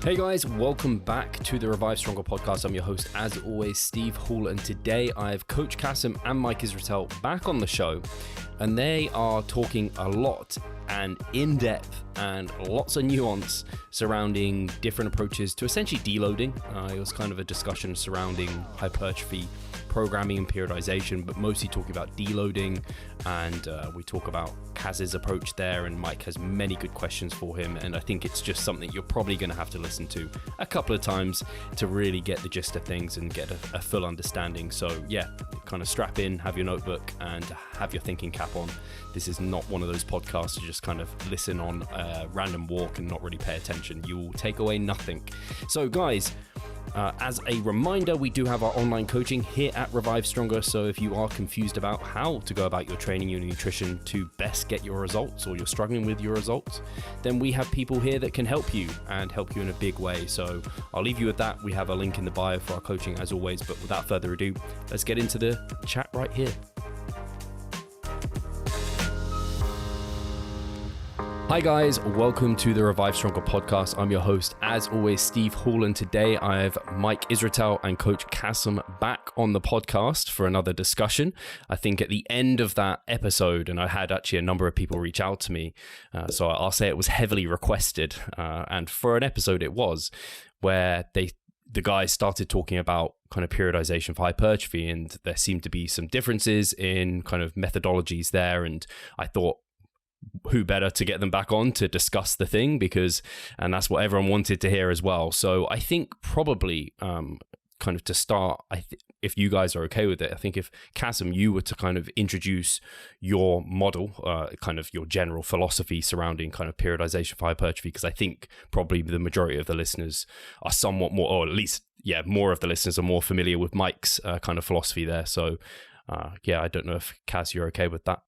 Hey guys, welcome back to the Revive Stronger podcast. I'm your host, as always, Steve Hall, and today I have Coach Kassem and Mike Israetel back on the show, and they are talking a lot and in depth and lots of nuance surrounding different approaches to essentially deloading. It was kind of a discussion surrounding hypertrophy, programming and periodization, but mostly talking about deloading, and we talk about Kaz's approach there, and Mike has many good questions for him, and I think it's just something you're probably going to have to listen to a couple of times to really get the gist of things and get a full understanding. So yeah, kind of strap in, have your notebook and have your thinking cap on. This is not one of those podcasts to just kind of listen on a random walk and not really pay attention. You will take away nothing. So guys, as a reminder, we do have our online coaching here at Revive Stronger. So if you are confused about how to go about your training, your nutrition to best get your results, or you're struggling with your results, then we have people here that can help you and help you in a big way. So I'll leave you with that. We have a link in the bio for our coaching as always, but without further ado, let's get into the chat right here. Hi guys, welcome to the Revive Stronger podcast. I'm your host, as always, Steve Hall, and today I have Mike Israetel and Coach Kassem back on the podcast for another discussion. I think at the end of that episode, and I had actually a number of people reach out to me, so I'll say it was heavily requested, and for an episode it was, where the guys started talking about kind of periodization for hypertrophy, and there seemed to be some differences in kind of methodologies there, and I thought, who better to get them back on to discuss the thing, and that's what everyone wanted to hear as well. So I think probably kind of to start, if you guys are okay with it, I think if Kassem, you were to kind of introduce your model, kind of your general philosophy surrounding kind of periodization for hypertrophy, because I think probably the majority of the listeners are somewhat more, or at least, yeah, more of the listeners are more familiar with Mike's kind of philosophy there. So yeah, I don't know if Kaz, you're okay with that.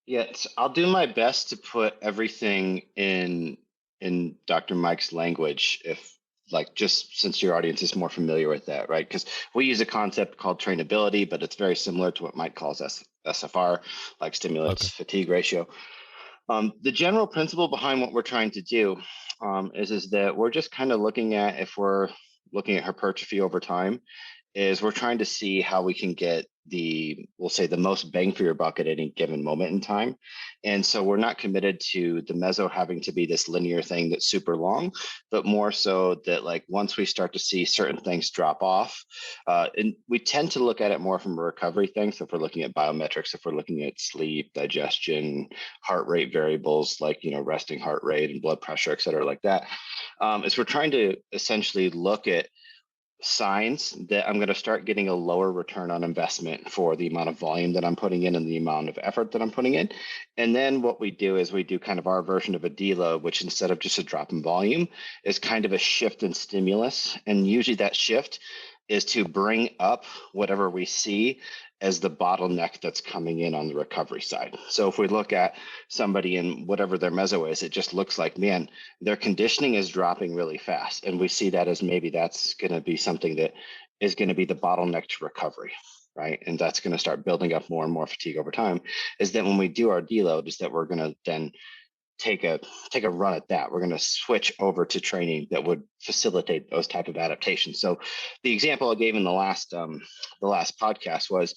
Yes, I'll do my best to put everything in Dr. Mike's language, if just since your audience is more familiar with that, right? Because we use a concept called trainability, but it's very similar to what Mike calls SFR, like stimulus fatigue ratio. The general principle behind what we're trying to do is that we're just kind of looking at, if we're looking at hypertrophy over time, is we're trying to see how we can get we'll say the most bang for your buck at any given moment in time. And so we're not committed to the meso having to be this linear thing that's super long, but more so that once we start to see certain things drop off, and we tend to look at it more from a recovery thing. So if we're looking at biometrics, if we're looking at sleep, digestion, heart rate variables, resting heart rate and blood pressure, et cetera, like that, is we're trying to essentially look at signs that I'm going to start getting a lower return on investment for the amount of volume that I'm putting in and the amount of effort that I'm putting in. And then what we do is we do kind of our version of a deload, which instead of just a drop in volume is kind of a shift in stimulus. And usually that shift is to bring up whatever we see as the bottleneck that's coming in on the recovery side. So if we look at somebody and whatever their meso is, it just looks like, man, their conditioning is dropping really fast. And we see that as maybe that's going to be something that is going to be the bottleneck to recovery, right? And that's going to start building up more and more fatigue over time. Is that when we do our deload, is that we're going to then take a run at that. We're going to switch over to training that would facilitate those type of adaptations. So the example I gave in the last podcast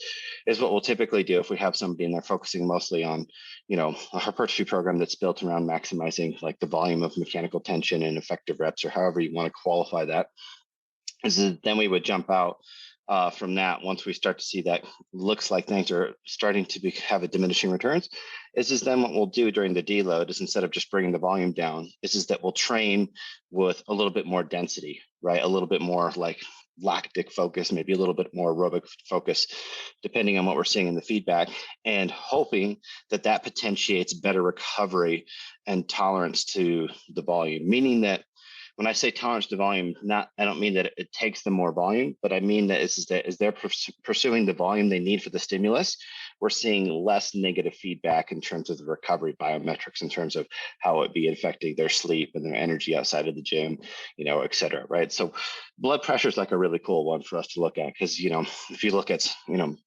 is what we'll typically do if we have somebody and they're focusing mostly on, a hypertrophy program that's built around maximizing the volume of mechanical tension and effective reps, or however you want to qualify that. Is that then we would jump out from that once we start to see that looks like things are starting to have a diminishing returns. Is then what we'll do during the deload is, instead of just bringing the volume down, is that we'll train with a little bit more density, right? A little bit more lactic focus, maybe a little bit more aerobic focus, depending on what we're seeing in the feedback, and hoping that potentiates better recovery and tolerance to the volume. Meaning that when I say tolerance to volume, I don't mean that it takes them more volume, but I mean that is they're pursuing the volume they need for the stimulus we're seeing less negative feedback in terms of the recovery biometrics, in terms of how it be affecting their sleep and their energy outside of the gym, et cetera, right? So blood pressure is like a really cool one for us to look at, because, if you look at,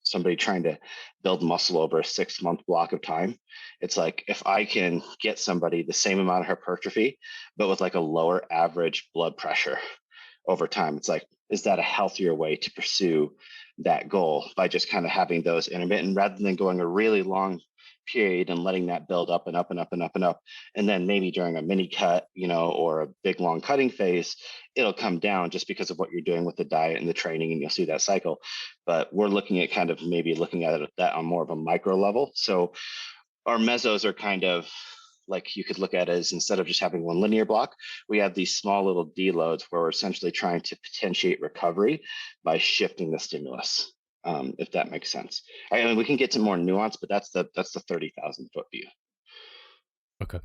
somebody trying to build muscle over a 6-month block of time, it's like, if I can get somebody the same amount of hypertrophy, but with like a lower average blood pressure over time, it's like, is that a healthier way to pursue that goal, by just kind of having those intermittent, rather than going a really long period and letting that build up and up and up and up and up, and then maybe during a mini cut, or a big long cutting phase, it'll come down just because of what you're doing with the diet and the training, and you'll see that cycle. But we're looking at kind of maybe looking at that on more of a micro level. So our mesos are kind of like, you could look at it as, instead of just having one linear block, we have these small little deloads where we're essentially trying to potentiate recovery by shifting the stimulus, if that makes sense. I mean, we can get to more nuance, but that's the 30,000 foot view. Okay.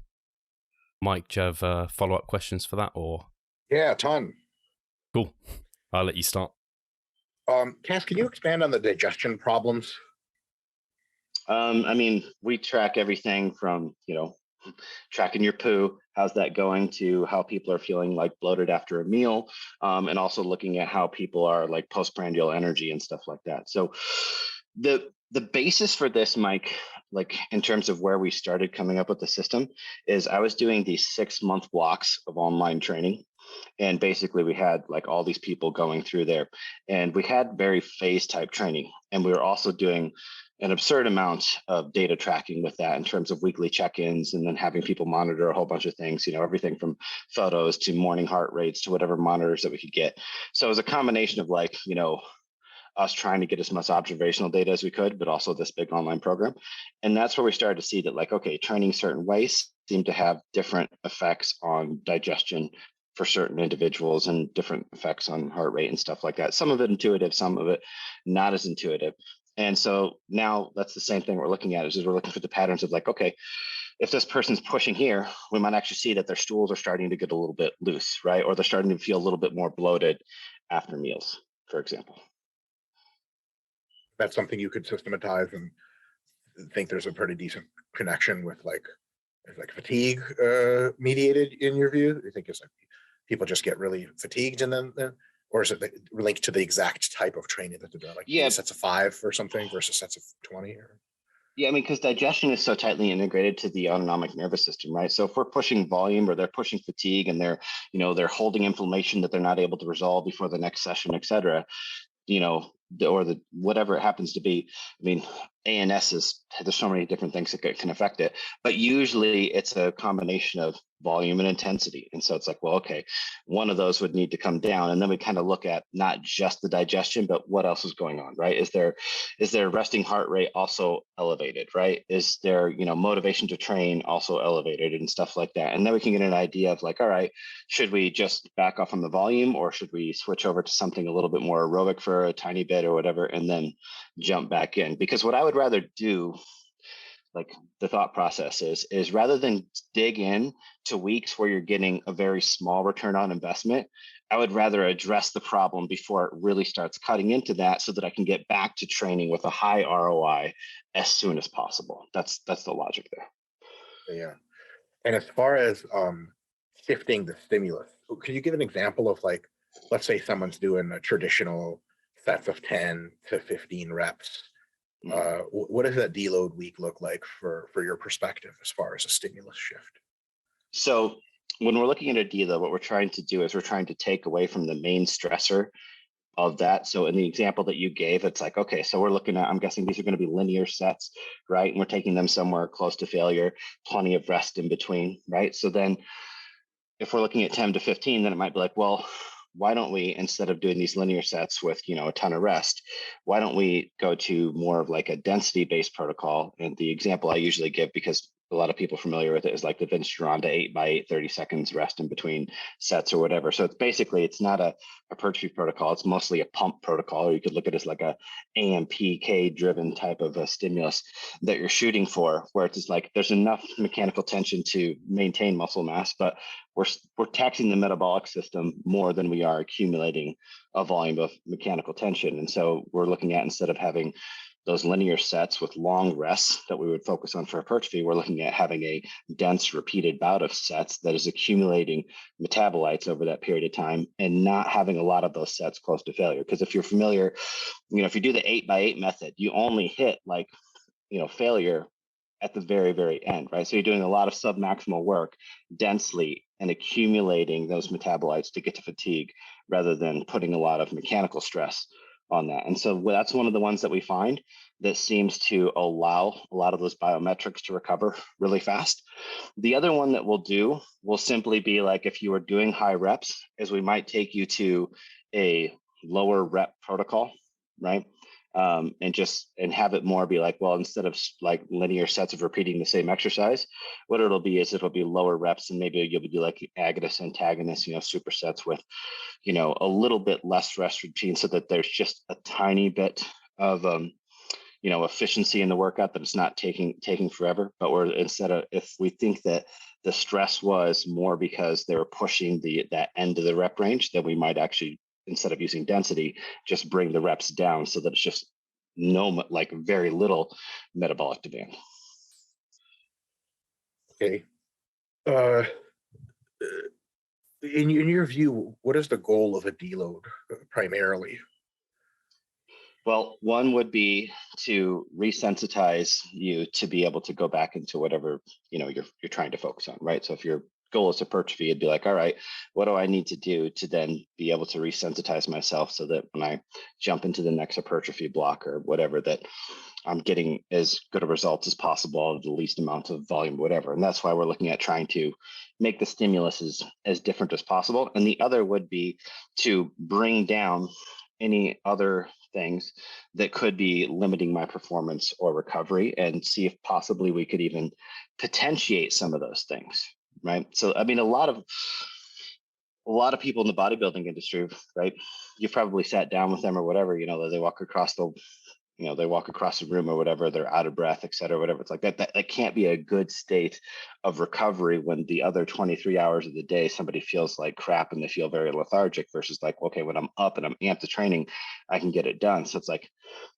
Mike, do you have follow-up questions for that, or? Yeah, a ton. Cool. I'll let you start. Cass, can you expand on the digestion problems? I mean, we track everything from, tracking your poo, how's that going, to how people are feeling like bloated after a meal, and also looking at how people are like postprandial energy and stuff like that. So the basis for this, Mike, like in terms of where we started coming up with the system, is I was doing these 6-month blocks of online training. And basically we had like all these people going through there, and we had very phase type training. And we were also doing an absurd amount of data tracking with that, in terms of weekly check-ins, and then having people monitor a whole bunch of things, everything from photos to morning heart rates to whatever monitors that we could get. So it was a combination of like, us trying to get as much observational data as we could, but also this big online program. And that's where we started to see that, like, okay, training certain ways seem to have different effects on digestion for certain individuals, and different effects on heart rate and stuff like that. Some of it intuitive, some of it not as intuitive. And so now that's the same thing we're looking at, is we're looking for the patterns of like, okay, if this person's pushing here, we might actually see that their stools are starting to get a little bit loose, right? Or they're starting to feel a little bit more bloated after meals, for example. That's something you could systematize and think there's a pretty decent connection with like fatigue mediated, in your view? You think it's like people just get really fatigued and then or is it linked to the exact type of training that they're doing, like sets of 5 or something versus sets of 20? Or? Yeah, I mean, because digestion is so tightly integrated to the autonomic nervous system, right? So if we're pushing volume, or they're pushing fatigue, and they're holding inflammation that they're not able to resolve before the next session, et cetera, or the whatever it happens to be. I mean, ANS there's so many different things that can affect it, but usually it's a combination of volume and intensity. And so it's like, well, okay, one of those would need to come down, and then we kind of look at not just the digestion, but what else is going on, right? Is their resting heart rate also elevated, right? Is their motivation to train also elevated, and stuff like that? And then we can get an idea of like, all right, should we just back off on the volume, or should we switch over to something a little bit more aerobic for a tiny bit or whatever, and then jump back in? Because what I would rather do, like the thought process is rather than dig in to weeks where you're getting a very small return on investment, I would rather address the problem before it really starts cutting into that, so that I can get back to training with a high ROI as soon as possible. That's the logic there. Yeah. And as far as shifting the stimulus, could you give an example of, like, let's say someone's doing a traditional sets of 10 to 15 reps. What does that deload week look like for your perspective as far as a stimulus shift? So when we're looking at a deload, what we're trying to do is we're trying to take away from the main stressor of that. So in the example that you gave, it's like, okay, so we're looking at, I'm guessing these are going to be linear sets, right? And we're taking them somewhere close to failure, plenty of rest in between, right? So then if we're looking at 10 to 15, then it might be like, well, why don't we, instead of doing these linear sets with, a ton of rest, why don't we go to more of like a density-based protocol? And the example I usually give, because a lot of people are familiar with it, is like the Vince Gironda 8x8, 30 seconds rest in between sets or whatever. So it's not a hypertrophy protocol. It's mostly a pump protocol, or you could look at it as like a AMPK driven type of a stimulus that you're shooting for, where it's just like there's enough mechanical tension to maintain muscle mass, but we're taxing the metabolic system more than we are accumulating a volume of mechanical tension. And so we're looking at, instead of having those linear sets with long rests that we would focus on for hypertrophy, we're looking at having a dense repeated bout of sets that is accumulating metabolites over that period of time and not having a lot of those sets close to failure. Because if you're familiar, if you do the 8x8 method, you only hit failure at the very, very end, right? So you're doing a lot of submaximal work densely and accumulating those metabolites to get to fatigue rather than putting a lot of mechanical stress on that. And so that's one of the ones that we find that seems to allow a lot of those biometrics to recover really fast. The other one that we'll do will simply be like, if you are doing high reps, is we might take you to a lower rep protocol, right? And have it more be like, well, instead of like linear sets of repeating the same exercise, what it'll be is it'll be lower reps, and maybe you'll do like agonist, antagonist, supersets with, a little bit less rest routine, so that there's just a tiny bit of, efficiency in the workout, that it's not taking forever. But if we think that the stress was more because they were pushing that end of the rep range, then we might actually, instead of using density, just bring the reps down so that it's just very little metabolic demand. Okay. In your view, what is the goal of a deload primarily? Well, one would be to resensitize you to be able to go back into whatever you're trying to focus on, right? So if your goal is hypertrophy, it'd be like, all right, what do I need to do to then be able to resensitize myself so that when I jump into the next hypertrophy block or whatever, that I'm getting as good a result as possible, the least amount of volume, whatever. And that's why we're looking at trying to make the stimulus as different as possible. And the other would be to bring down any other things that could be limiting my performance or recovery, and see if possibly we could even potentiate some of those things. Right. So, I mean, a lot of people in the bodybuilding industry, right? You've probably sat down with them or whatever, they walk across the room or whatever, they're out of breath, et cetera, whatever. It's like that can't be a good state of recovery when the other 23 hours of the day, somebody feels like crap and they feel very lethargic, versus like, okay, when I'm up and I'm amped to training, I can get it done. So it's like,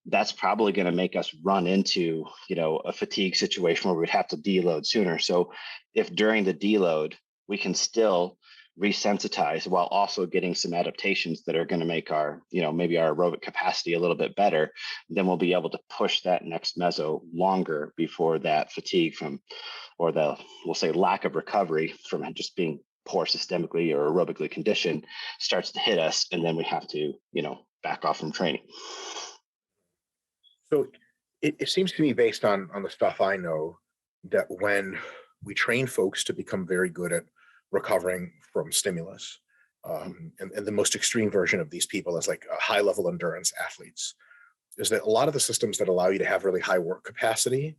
that's probably going to make us run into, a fatigue situation where we'd have to deload sooner. So if during the deload, we can still resensitize while also getting some adaptations that are going to make our, maybe our aerobic capacity a little bit better, then we'll be able to push that next meso longer before that fatigue we'll say lack of recovery from just being poor systemically or aerobically conditioned starts to hit us. And then we have to, back off from training. So it seems to me, based on the stuff I know, that when we train folks to become very good at recovering from stimulus, and the most extreme version of these people is like high level endurance athletes, is that a lot of the systems that allow you to have really high work capacity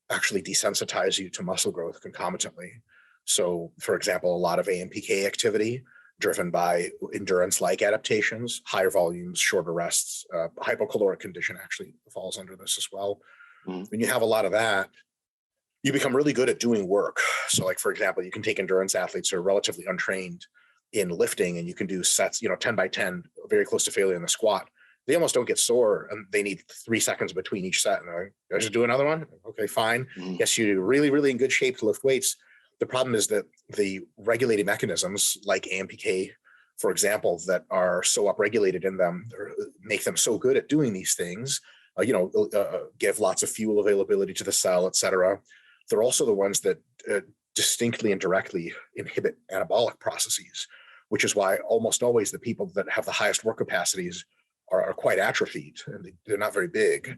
actually desensitize you to muscle growth concomitantly. So for example, a lot of AMPK activity driven by endurance-like adaptations, higher volumes, shorter rests, hypocaloric condition actually falls under this as well. Mm-hmm. When you have a lot of that, you become really good at doing work. So like, for example, you can take endurance athletes who are relatively untrained in lifting, and you can do sets, 10 by 10, very close to failure in the squat. They almost don't get sore, and they need 3 seconds between each set. And I just do another one. Okay, fine. Mm-hmm. Yes, you're really, really in good shape to lift weights. The problem is that the regulating mechanisms like AMPK, for example, that are so upregulated in them, make them so good at doing these things, give lots of fuel availability to the cell, et cetera. They're also the ones that distinctly and directly inhibit anabolic processes, which is why almost always the people that have the highest work capacities are quite atrophied, and they're not very big.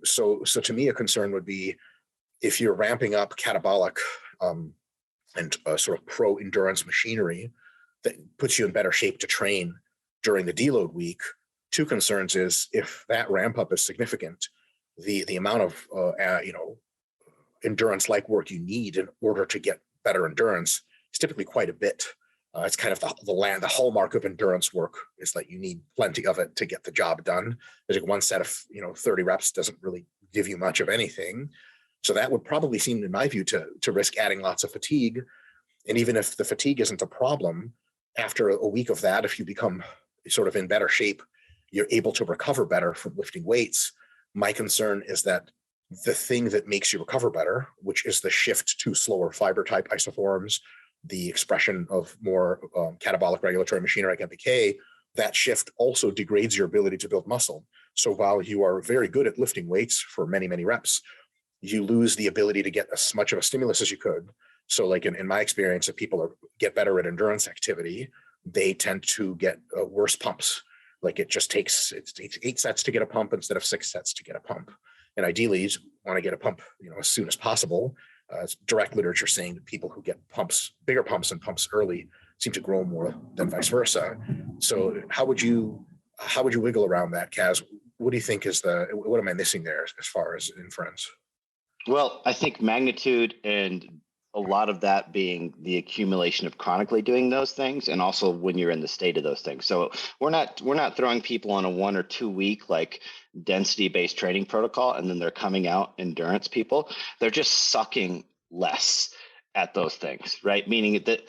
So to me, a concern would be if you're ramping up catabolic and sort of pro-endurance machinery that puts you in better shape to train during the deload week. 2 concerns is if that ramp up is significant, the amount of endurance-like work you need in order to get better endurance is typically quite a bit. It's kind of the hallmark of endurance work is that you need plenty of it to get the job done. There's like one set of 30 reps doesn't really give you much of anything. So that would probably seem, in my view, to risk adding lots of fatigue. And even if the fatigue isn't a problem, after a week of that, if you become sort of in better shape you're able to recover better from lifting weights. My concern is that the thing that makes you recover better, which is the shift to slower fiber type isoforms, the expression of more catabolic regulatory machinery like MPK, that shift also degrades your ability to build muscle. So while you are very good at lifting weights for many, many reps, you lose the ability to get as much of a stimulus as you could. So like in my experience, if people get better at endurance activity, they tend to get worse pumps. Like it takes 8 sets to get a pump instead of 6 sets to get a pump. And ideally, you want to get a pump, as soon as possible. It's direct literature saying that people who get pumps, bigger pumps and pumps early, seem to grow more than vice versa. So how would you wiggle around that, Kaz? What do you think what am I missing there as far as inference? Well, I think magnitude and a lot of that being the accumulation of chronically doing those things, and also when you're in the state of those things. So we're not throwing people on a 1 or 2 week like density-based training protocol and then they're coming out endurance people. They're just sucking less at those things, right? Meaning that,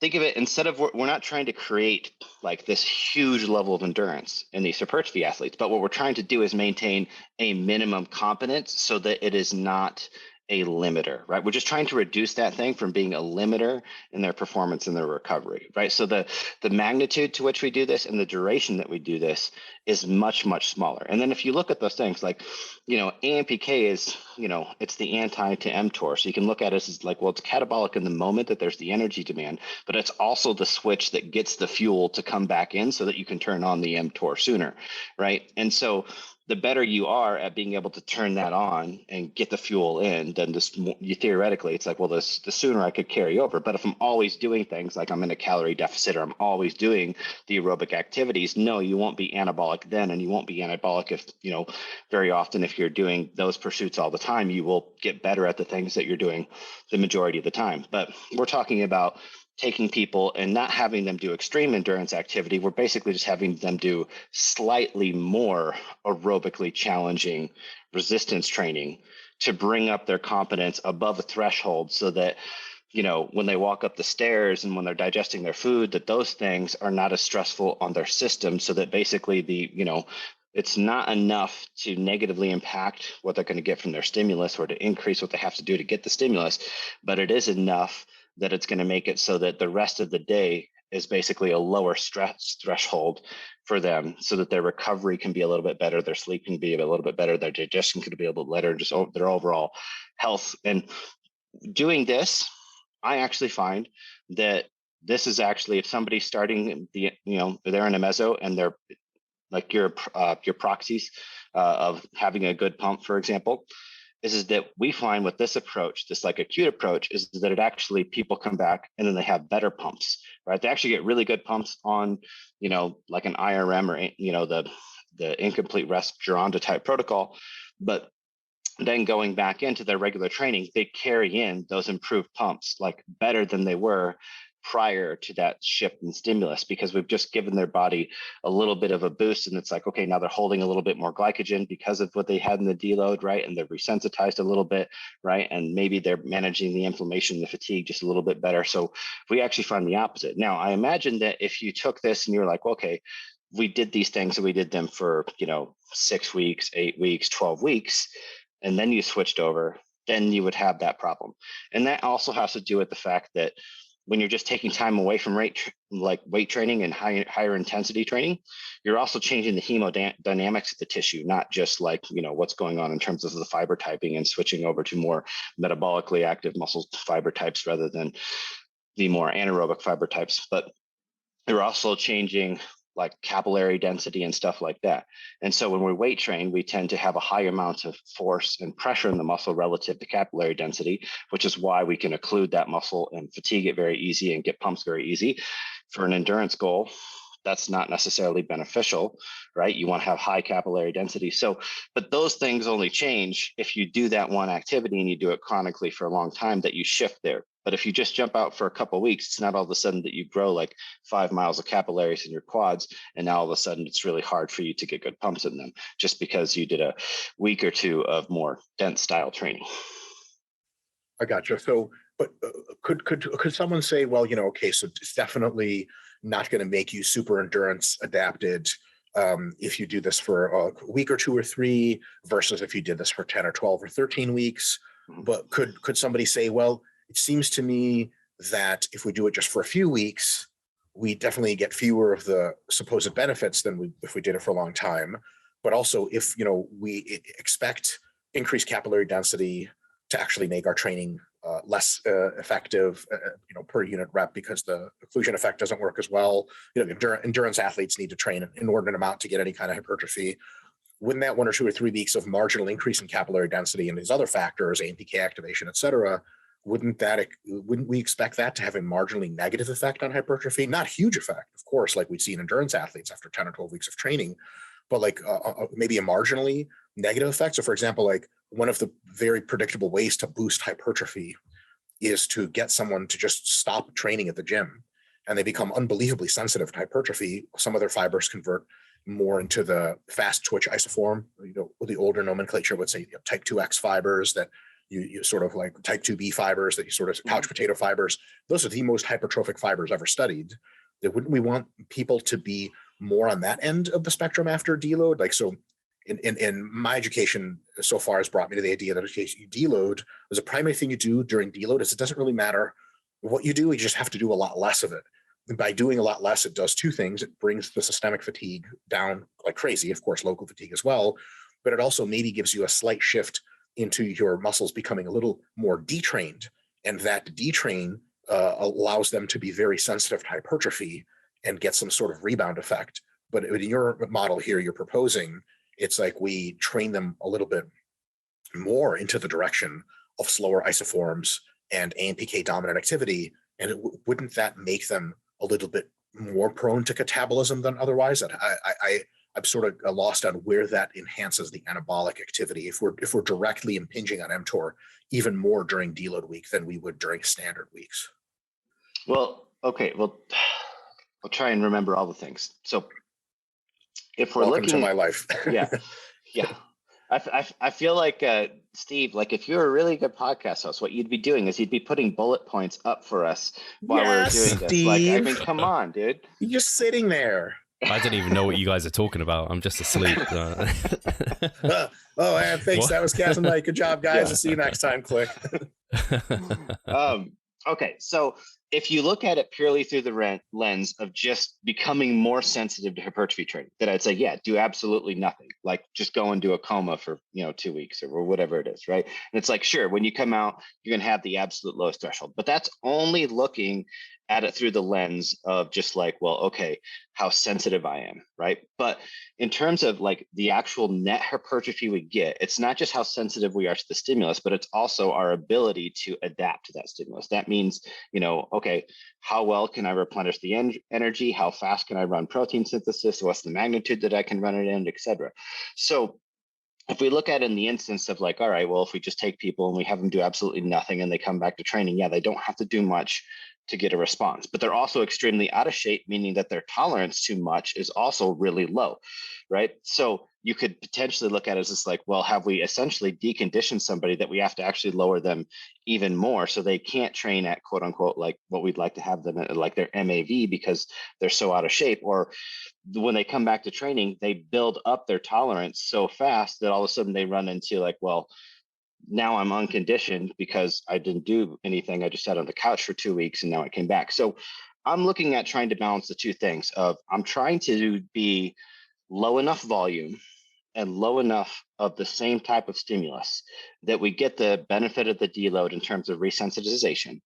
think of it, instead of, we're not trying to create like this huge level of endurance in these hypertrophy athletes, but what we're trying to do is maintain a minimum competence so that it is not a limiter, right? We're just trying to reduce that thing from being a limiter in their performance and their recovery, right? So the magnitude to which we do this and the duration that we do this is much, much smaller. And then if you look at those things like, AMPK is, it's the anti to M-Tor. So you can look at it as like, well, it's catabolic in the moment that there's the energy demand, but it's also the switch that gets the fuel to come back in so that you can turn on the M-Tor sooner, right? And so the better you are at being able to turn that on and get the fuel in, then theoretically, it's like, well, the sooner I could carry over. But if I'm always doing things like I'm in a calorie deficit or I'm always doing the aerobic activities, no, you won't be anabolic then, and you won't be anabolic if, very often if you're doing those pursuits all the time, you will get better at the things that you're doing the majority of the time. But we're talking about taking people and not having them do extreme endurance activity. We're basically just having them do slightly more aerobically challenging resistance training to bring up their competence above a threshold so that, when they walk up the stairs and when they're digesting their food, that those things are not as stressful on their system, so that basically it's not enough to negatively impact what they're going to get from their stimulus or to increase what they have to do to get the stimulus, but it is enough that it's going to make it so that the rest of the day is basically a lower stress threshold for them, so that their recovery can be a little bit better, their sleep can be a little bit better, their digestion can be a little bit better, just their overall health. And doing this, I actually find that this is actually, if somebody's starting they're in a meso and they're like your proxies of having a good pump, for example, is that we find with this approach, this like acute approach, is that it actually, people come back and then they have better pumps, right? They actually get really good pumps on, like an IRM or, the incomplete rest Gironda type protocol. But then going back into their regular training, they carry in those improved pumps like better than they were prior to that shift in stimulus, because we've just given their body a little bit of a boost. And it's like, okay, now they're holding a little bit more glycogen because of what they had in the deload, right? And they're resensitized a little bit, right? And maybe they're managing the inflammation, the fatigue just a little bit better. So we actually find the opposite. Now, I imagine that if you took this and you're like, okay, we did these things and we did them for, 6 weeks, 8 weeks, 12 weeks, and then you switched over, then you would have that problem. And that also has to do with the fact that when you're just taking time away from weight training and higher intensity training, you're also changing the hemodynamics of the tissue, not just like, what's going on in terms of the fiber typing and switching over to more metabolically active muscle fiber types rather than the more anaerobic fiber types, but you're also changing like capillary density and stuff like that. And so when we weight train, we tend to have a high amount of force and pressure in the muscle relative to capillary density, which is why we can occlude that muscle and fatigue it very easy and get pumps very easy. For an endurance goal, that's not necessarily beneficial, right? You want to have high capillary density. So, but those things only change if you do that one activity and you do it chronically for a long time, that you shift there. But if you just jump out for a couple of weeks, it's not all of a sudden that you grow like 5 miles of capillaries in your quads, and now all of a sudden it's really hard for you to get good pumps in them just because you did a week or two of more dense style training. I gotcha. So, but could someone say, well, okay, so it's definitely not going to make you super endurance adapted if you do this for a week or 2 or 3 versus if you did this for 10 or 12 or 13 weeks. But could somebody say, well, it seems to me that if we do it just for a few weeks, we definitely get fewer of the supposed benefits than if we did it for a long time. But also, if we expect increased capillary density to actually make our training less effective, per unit rep, because the occlusion effect doesn't work as well. Endurance athletes need to train an inordinate amount to get any kind of hypertrophy. Wouldn't that 1 or 2 or 3 weeks of marginal increase in capillary density and these other factors, AMPK activation, et cetera, wouldn't we expect that to have a marginally negative effect on hypertrophy? Not huge effect, of course, like we'd see in endurance athletes after 10 or 12 weeks of training, but like maybe a marginally negative effect. So for example, like one of the very predictable ways to boost hypertrophy is to get someone to just stop training at the gym, and they become unbelievably sensitive to hypertrophy. Some of their fibers convert more into the fast twitch isoform. The older nomenclature would say type 2X fibers, that you sort of like type 2B fibers, that you sort of couch potato fibers. Those are the most hypertrophic fibers ever studied. Wouldn't we want people to be more on that end of the spectrum after deload? Like, so in my education so far has brought me to the idea that you deload, the primary thing you do during deload is it doesn't really matter what you do, you just have to do a lot less of it. And by doing a lot less, it does 2 things. It brings the systemic fatigue down like crazy, of course, local fatigue as well, but it also maybe gives you a slight shift into your muscles becoming a little more detrained, and that detrain allows them to be very sensitive to hypertrophy and get some sort of rebound effect. But in your model here, you're proposing, it's like we train them a little bit more into the direction of slower isoforms and AMPK dominant activity. And wouldn't that make them a little bit more prone to catabolism than otherwise? I'm sort of lost on where that enhances the anabolic activity if we're directly impinging on M-Tor even more during deload week than we would during standard weeks. Well, okay. Well, I'll try and remember all the things. So if we're Welcome looking to my life. yeah. I feel like Steve, like if you're a really good podcast host, what you'd be doing is you'd be putting bullet points up for us while we're doing this. Steve. Like, I mean, come on, dude. You're just sitting there. I don't even know what you guys are talking about. I'm just asleep. And thanks. What? That was Kassem and Mike. Good job, guys. Yeah. I'll see you next time. Click. Okay, so if you look at it purely through the lens of just becoming more sensitive to hypertrophy training, then I'd say, yeah, do absolutely nothing. Like just go into a coma for 2 weeks or whatever it is, right? And it's like, sure, when you come out, you're gonna have the absolute lowest threshold, but that's only looking at it through the lens of just like, well, okay, how sensitive I am, right? But in terms of like the actual net hypertrophy we get, it's not just how sensitive we are to the stimulus, but it's also our ability to adapt to that stimulus. That means, okay, how well can I replenish the energy? How fast can I run protein synthesis? What's the magnitude that I can run it in, et cetera? So if we look at it in the instance of like, all right, well, if we just take people and we have them do absolutely nothing and they come back to training, yeah, they don't have to do much to get a response, but they're also extremely out of shape, meaning that their tolerance to much is also really low, right? So you could potentially look at it as just like, well, have we essentially deconditioned somebody that we have to actually lower them even more so they can't train at quote unquote like what we'd like to have them at, like their MAV, because they're so out of shape, or when they come back to training, they build up their tolerance so fast that all of a sudden they run into like, well, now I'm unconditioned because I didn't do anything. I just sat on the couch for 2 weeks and now I came back. So I'm looking at trying to balance the 2 things of I'm trying to be low enough volume and low enough of the same type of stimulus that we get the benefit of the deload in terms of resensitization,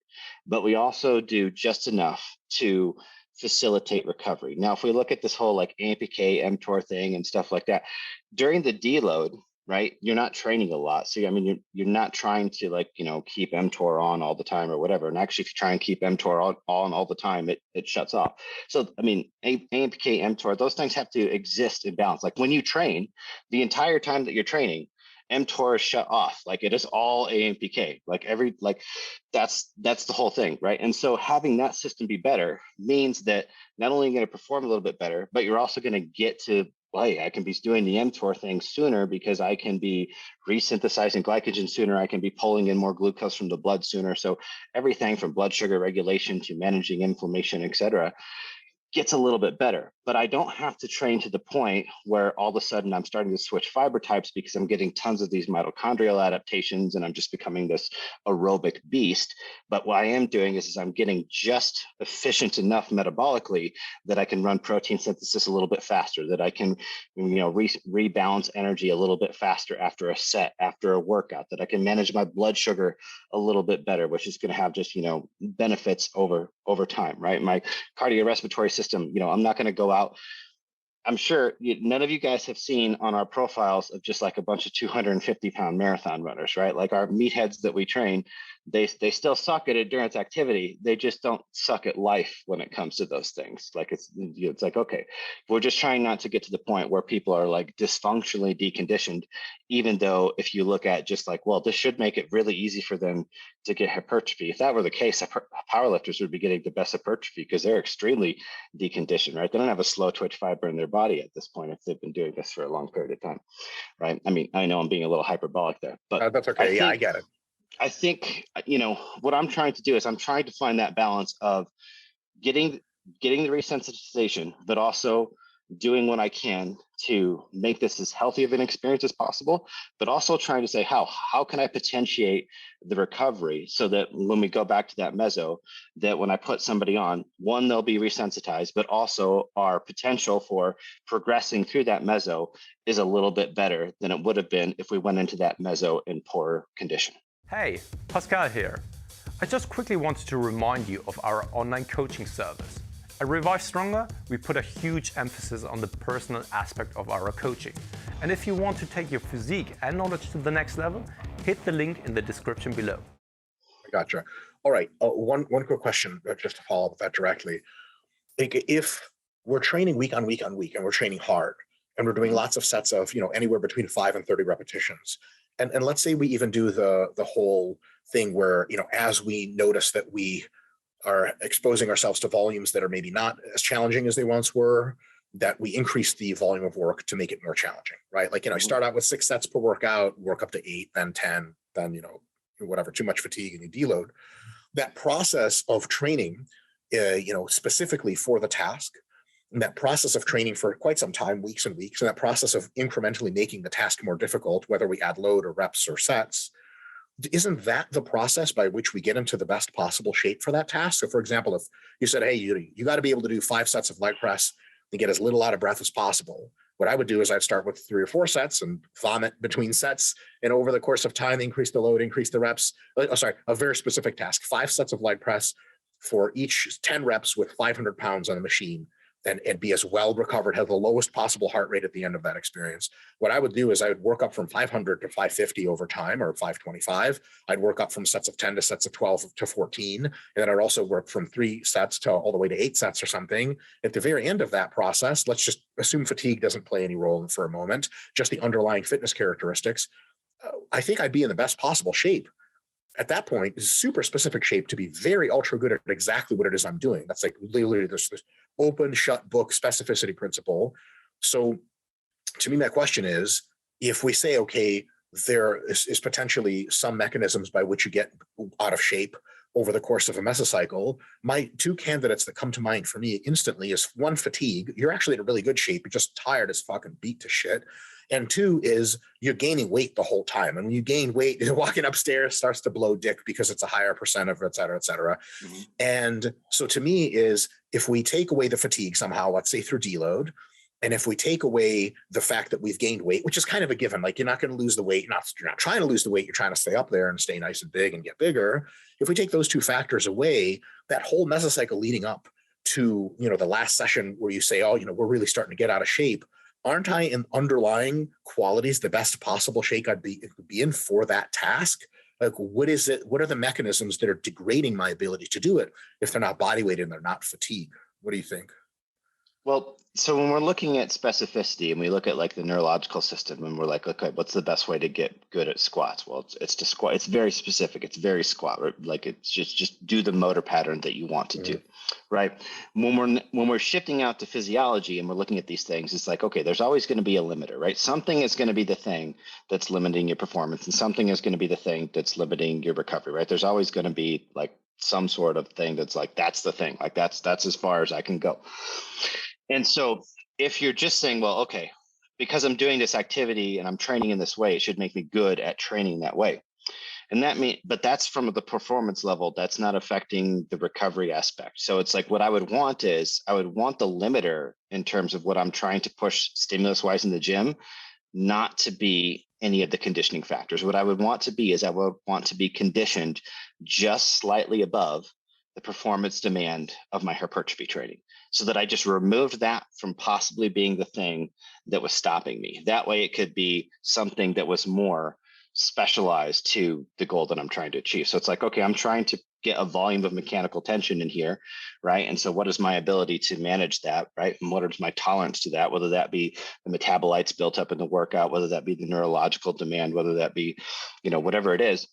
but we also do just enough to facilitate recovery. Now, if we look at this whole like AMPK, M-Tor thing and stuff like that, during the deload, right, you're not training a lot. So, I mean, you're not trying to like, keep M-Tor on all the time or whatever. And actually, if you try and keep M-Tor on all the time, it shuts off. So, I mean, AMPK, M-Tor, those things have to exist in balance. Like when you train, the entire time that you're training, M-Tor is shut off. Like it is all AMPK, that's the whole thing, right? And so having that system be better means that not only are you going to perform a little bit better, but you're also going to get to, well, hey, I can be doing the M-Tor thing sooner because I can be resynthesizing glycogen sooner. I can be pulling in more glucose from the blood sooner. So everything from blood sugar regulation to managing inflammation, et cetera, gets a little bit better, but I don't have to train to the point where all of a sudden I'm starting to switch fiber types because I'm getting tons of these mitochondrial adaptations and I'm just becoming this aerobic beast. But what I am doing is I'm getting just efficient enough metabolically that I can run protein synthesis a little bit faster, that I can, rebalance energy a little bit faster after a set, after a workout, that I can manage my blood sugar a little bit better, which is going to have just, benefits over time, right? My cardiorespiratory system, I'm not going to go out. I'm sure none of you guys have seen on our profiles of just like a bunch of 250-pound marathon runners, right? Like our meatheads that we train, they still suck at endurance activity. They just don't suck at life when it comes to those things. Like it's like, okay, we're just trying not to get to the point where people are like dysfunctionally deconditioned, even though if you look at just like, well, this should make it really easy for them to get hypertrophy. If that were the case, powerlifters would be getting the best hypertrophy because they're extremely deconditioned, right? They don't have a slow twitch fiber in their body at this point if they've been doing this for a long period of time, right? I mean, I know I'm being a little hyperbolic there, but that's okay. I get it. I think, what I'm trying to do is I'm trying to find that balance of getting the resensitization, but also doing what I can to make this as healthy of an experience as possible, but also trying to say, how can I potentiate the recovery so that when we go back to that meso, that when I put somebody on, one, they'll be resensitized, but also our potential for progressing through that meso is a little bit better than it would have been if we went into that meso in poor condition. Hey, Pascal here. I just quickly wanted to remind you of our online coaching service. At Revive Stronger, we put a huge emphasis on the personal aspect of our coaching. And if you want to take your physique and knowledge to the next level, hit the link in the description below. I gotcha. All right. One quick question, just to follow up with that directly. If we're training week on week on week and we're training hard and we're doing lots of sets of, anywhere between 5 and 30 repetitions, and let's say we even do the whole thing where, as we notice that we are exposing ourselves to volumes that are maybe not as challenging as they once were, that we increase the volume of work to make it more challenging, right? Like, you start out with 6 sets per workout, work up to 8, then 10, then, whatever, too much fatigue and you deload. That process of training, specifically for the task, and that process of training for quite some time, weeks and weeks, and that process of incrementally making the task more difficult, whether we add load or reps or sets, isn't that the process by which we get into the best possible shape for that task? So for example, if you said, hey, you got to be able to do 5 sets of leg press and get as little out of breath as possible, what I would do is I'd start with 3 or 4 sets and vomit between sets. And over the course of time, increase the load, increase the reps. A very specific task, 5 sets of leg press for each 10 reps with 500 pounds on the machine. And be as well recovered, have the lowest possible heart rate at the end of that experience. What I would do is I would work up from 500 to 550 over time, or 525. I'd work up from sets of 10 to sets of 12 to 14. And then I'd also work from 3 sets to all the way to 8 sets or something. At the very end of that process, let's just assume fatigue doesn't play any role for a moment, just the underlying fitness characteristics. I think I'd be in the best possible shape at that point, is super specific shape to be very ultra good at exactly what it is I'm doing. That's like literally this open shut book specificity principle. So to me, my question is, if we say, okay, there is potentially some mechanisms by which you get out of shape over the course of a mesocycle, my 2 candidates that come to mind for me instantly is 1, fatigue. You're actually in a really good shape. You're just tired as fucking beat to shit. And 2 is you're gaining weight the whole time. And when you gain weight, walking upstairs starts to blow dick because it's a higher percent of, et cetera, et cetera. Mm-hmm. And so to me is, if we take away the fatigue somehow, let's say through deload, and if we take away the fact that we've gained weight, which is kind of a given, like you're not going to lose the weight, you're not trying to lose the weight, you're trying to stay up there and stay nice and big and get bigger. If we take those 2 factors away, that whole mesocycle leading up to, the last session where you say, oh, we're really starting to get out of shape, aren't I in underlying qualities the best possible shape I'd be in for that task? Like, what is it? What are the mechanisms that are degrading my ability to do it if they're not body weight and they're not fatigue? What do you think? Well, so when we're looking at specificity and we look at like the neurological system and we're like, okay, what's the best way to get good at squats? Well, it's to squat. It's very specific. It's very squat. Right? Like it's just do the motor pattern that you want to do, right? When we're shifting out to physiology and we're looking at these things, it's like, okay, there's always going to be a limiter, right? Something is going to be the thing that's limiting your performance, and something is going to be the thing that's limiting your recovery, right? There's always going to be like some sort of thing that's like, that's the thing, like that's as far as I can go. And so if you're just saying, well, okay, because I'm doing this activity and I'm training in this way, it should make me good at training that way. And but that's from the performance level, that's not affecting the recovery aspect. So it's like, what I would want is, I would want the limiter in terms of what I'm trying to push stimulus wise in the gym, not to be any of the conditioning factors. What I would want to be is, I would want to be conditioned just slightly above the performance demand of my hypertrophy training, so that I just removed that from possibly being the thing that was stopping me. That way it could be something that was more specialized to the goal that I'm trying to achieve. So it's like, okay, I'm trying to get a volume of mechanical tension in here, right? And so what is my ability to manage that, right? And what is my tolerance to that, whether that be the metabolites built up in the workout, whether that be the neurological demand, whether that be, whatever it is.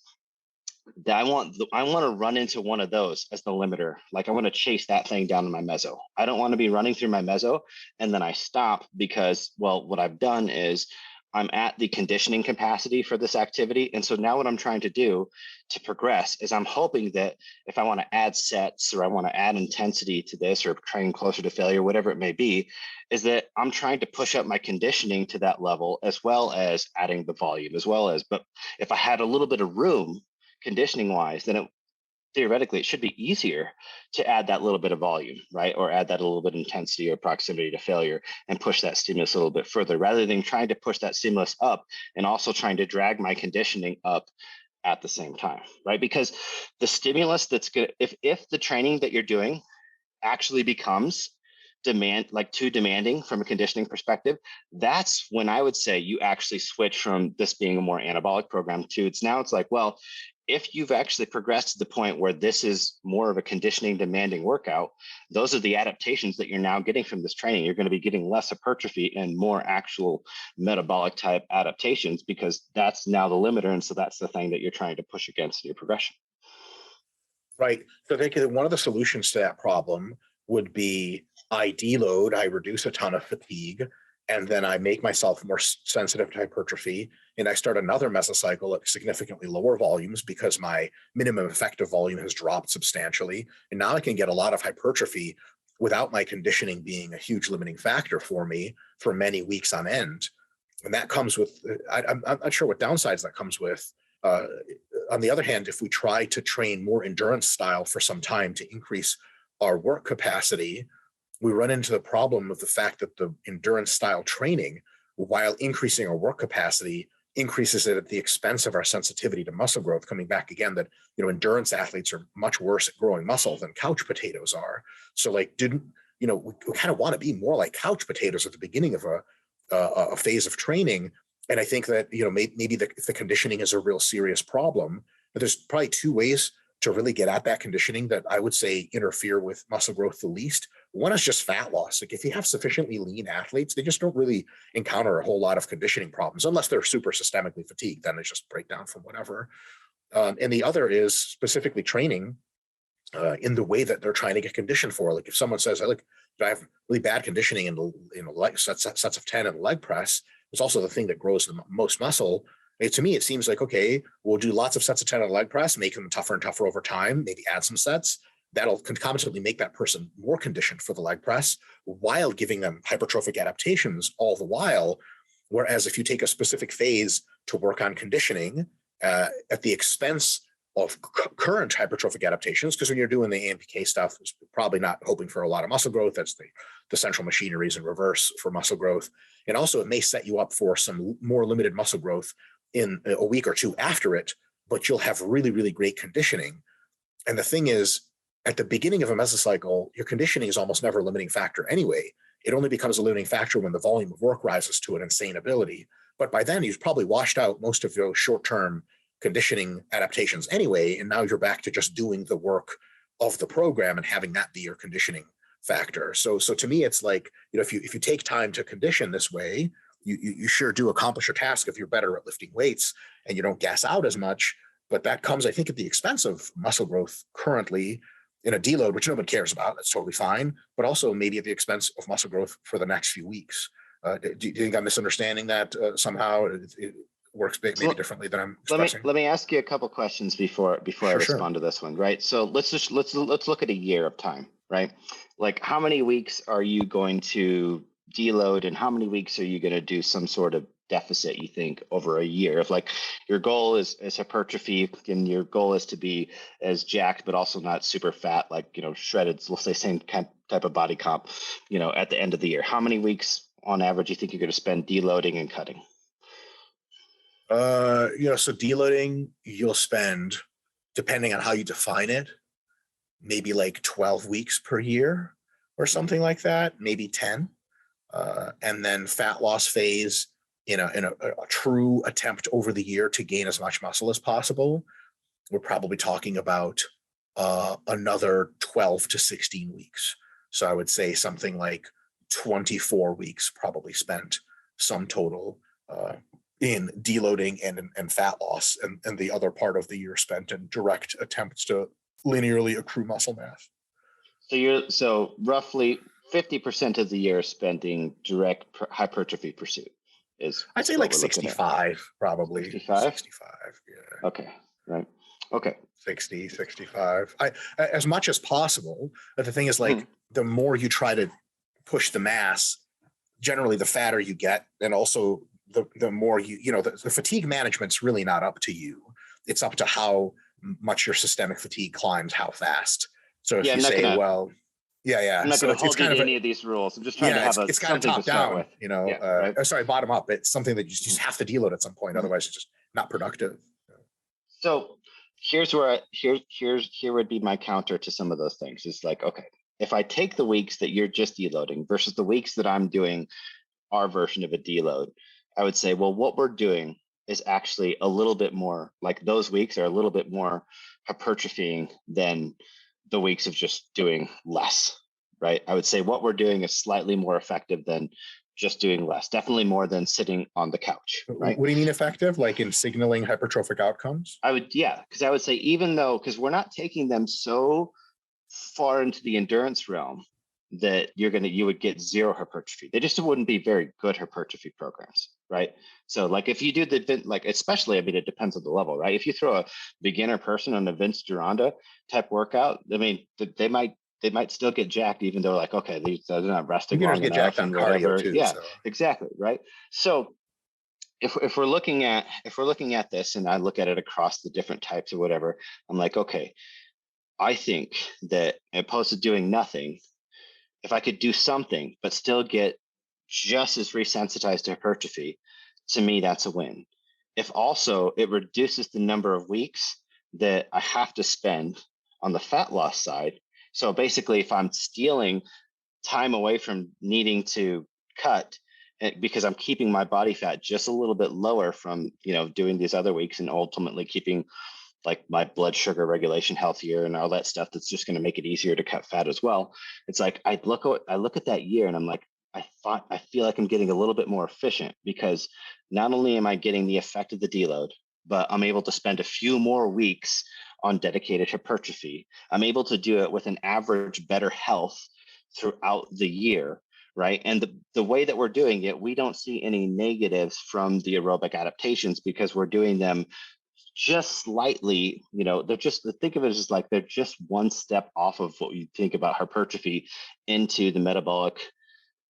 I want to run into one of those as the limiter. Like, I want to chase that thing down in my meso. I don't want to be running through my meso and then I stop because, well, what I've done is I'm at the conditioning capacity for this activity. And so now what I'm trying to do to progress is, I'm hoping that if I want to add sets, or I want to add intensity to this, or train closer to failure, whatever it may be, is that I'm trying to push up my conditioning to that level, as well as adding the volume but if I had a little bit of room conditioning wise, then theoretically, it should be easier to add that little bit of volume, right? Or add that a little bit of intensity or proximity to failure and push that stimulus a little bit further, rather than trying to push that stimulus up and also trying to drag my conditioning up at the same time, right? Because the stimulus that's good, if the training that you're doing actually becomes too demanding from a conditioning perspective, that's when I would say you actually switch from this being a more anabolic program to it's like, well, if you've actually progressed to the point where this is more of a conditioning demanding workout, those are the adaptations that you're now getting from this training. You're going to be getting less hypertrophy and more actual metabolic type adaptations, because that's now the limiter. And so that's the thing that you're trying to push against in your progression. Right. So I think one of the solutions to that problem would be, I deload, I reduce a ton of fatigue, and then I make myself more sensitive to hypertrophy, and I start another mesocycle at significantly lower volumes because my minimum effective volume has dropped substantially. And now I can get a lot of hypertrophy without my conditioning being a huge limiting factor for me for many weeks on end. And that comes with, I'm not sure what downsides that comes with. On the other hand, if we try to train more endurance style for some time to increase our work capacity, we run into the problem of the fact that the endurance style training, while increasing our work capacity, increases it at the expense of our sensitivity to muscle growth. Coming back again, that endurance athletes are much worse at growing muscle than couch potatoes are. So we kind of want to be more like couch potatoes at the beginning of a phase of training. And I think that maybe if the conditioning is a real serious problem, but there's probably two ways to really get at that conditioning that I would say interfere with muscle growth the least. One is just fat loss. Like, if you have sufficiently lean athletes, they just don't really encounter a whole lot of conditioning problems unless they're super systemically fatigued. Then it's just breakdown from whatever. And the other is specifically training in the way that they're trying to get conditioned for. Like, if someone says, I have really bad conditioning in the sets of 10 in the leg press, it's also the thing that grows the most muscle. To me, it seems like, okay, we'll do lots of sets of 10 on the leg press, make them tougher and tougher over time, maybe add some sets. That'll concomitantly make that person more conditioned for the leg press while giving them hypertrophic adaptations all the while. Whereas if you take a specific phase to work on conditioning at the expense of current hypertrophic adaptations, because when you're doing the AMPK stuff, it's probably not hoping for a lot of muscle growth. That's the central machinery is in reverse for muscle growth. And also it may set you up for some more limited muscle growth in a week or two after it, but you'll have really, really great conditioning. And the thing is, at the beginning of a mesocycle, your conditioning is almost never a limiting factor anyway. It only becomes a limiting factor when the volume of work rises to an insane ability. But by then, you've probably washed out most of your short-term conditioning adaptations anyway, and now you're back to just doing the work of the program and having that be your conditioning factor. So to me, it's like, if you take time to condition this way, you sure do accomplish your task if you're better at lifting weights and you don't gas out as much. But that comes, I think, at the expense of muscle growth currently in a deload, which nobody cares about. That's totally fine. But also maybe at the expense of muscle growth for the next few weeks. Do you think I'm misunderstanding that somehow? works maybe differently than I'm Let expressing. me ask you a couple questions before I respond to this one, right? So let's look at a year of time, right? Like how many weeks are you going to deload and how many weeks are you going to do some sort of deficit, you think, over a year? If like your goal is hypertrophy and your goal is to be as jacked but also not super fat, like, you know, shredded, let's say same type of body comp, you know, at the end of the year, how many weeks on average you think you're going to spend deloading and cutting? You know, so deloading, you'll spend, depending on how you define it, maybe like 12 weeks per year or something like that, maybe 10. And then fat loss phase, you know, in a true attempt over the year to gain as much muscle as possible, we're probably talking about another 12 to 16 weeks. So I would say something like 24 weeks probably spent sum total in deloading and fat loss, and the other part of the year spent in direct attempts to linearly accrue muscle mass. So roughly 50% of the year spending direct hypertrophy pursuit is I'd say like 65, probably. 65? 65, yeah. Okay, right. Okay. 60, 65. As much as possible. But the thing is, like, the more you try to push the mass, generally the fatter you get, and also the more you know, the fatigue management's really not up to you. It's up to how much your systemic fatigue climbs, how fast. So if you say, I'm not going to hold you to any of these rules. I'm just trying to have it's kind of top down, you know, right? Sorry, bottom up. It's something that you just have to deload at some point. Otherwise it's just not productive. So here would be my counter to some of those things. It's like, okay, if I take the weeks that you're just deloading versus the weeks that I'm doing our version of a deload, I would say, well, what we're doing is actually a little bit more, like those weeks are a little bit more hypertrophying than the weeks of just doing less, right? I would say what we're doing is slightly more effective than just doing less, definitely more than sitting on the couch, right? What do you mean effective? Like in signaling hypertrophic outcomes? Because I would say because we're not taking them so far into the endurance realm that you would get zero hypertrophy. They just wouldn't be very good hypertrophy programs, right? So like if you do especially, I mean, it depends on the level, right? If you throw a beginner person on a Vince Gironda type workout, I mean, they might still get jacked, even though like, okay, they're not resting long enough and whatever. Too, yeah, so. Exactly, right? So if we're looking at this, and I look at it across the different types or whatever, I'm like, okay, I think that opposed to doing nothing, if I could do something but still get just as resensitized to hypertrophy, to me, that's a win. If also it reduces the number of weeks that I have to spend on the fat loss side. So basically, if I'm stealing time away from needing to cut because I'm keeping my body fat just a little bit lower from, you know, doing these other weeks and ultimately keeping like my blood sugar regulation healthier and all that stuff, that's just going to make it easier to cut fat as well. It's like I look at that year and I'm like, I feel like I'm getting a little bit more efficient, because not only am I getting the effect of the deload, but I'm able to spend a few more weeks on dedicated hypertrophy. I'm able to do it with an average better health throughout the year, right? And the way that we're doing it, we don't see any negatives from the aerobic adaptations because we're doing them just slightly, you know, think of it as like they're just one step off of what you think about hypertrophy into the metabolic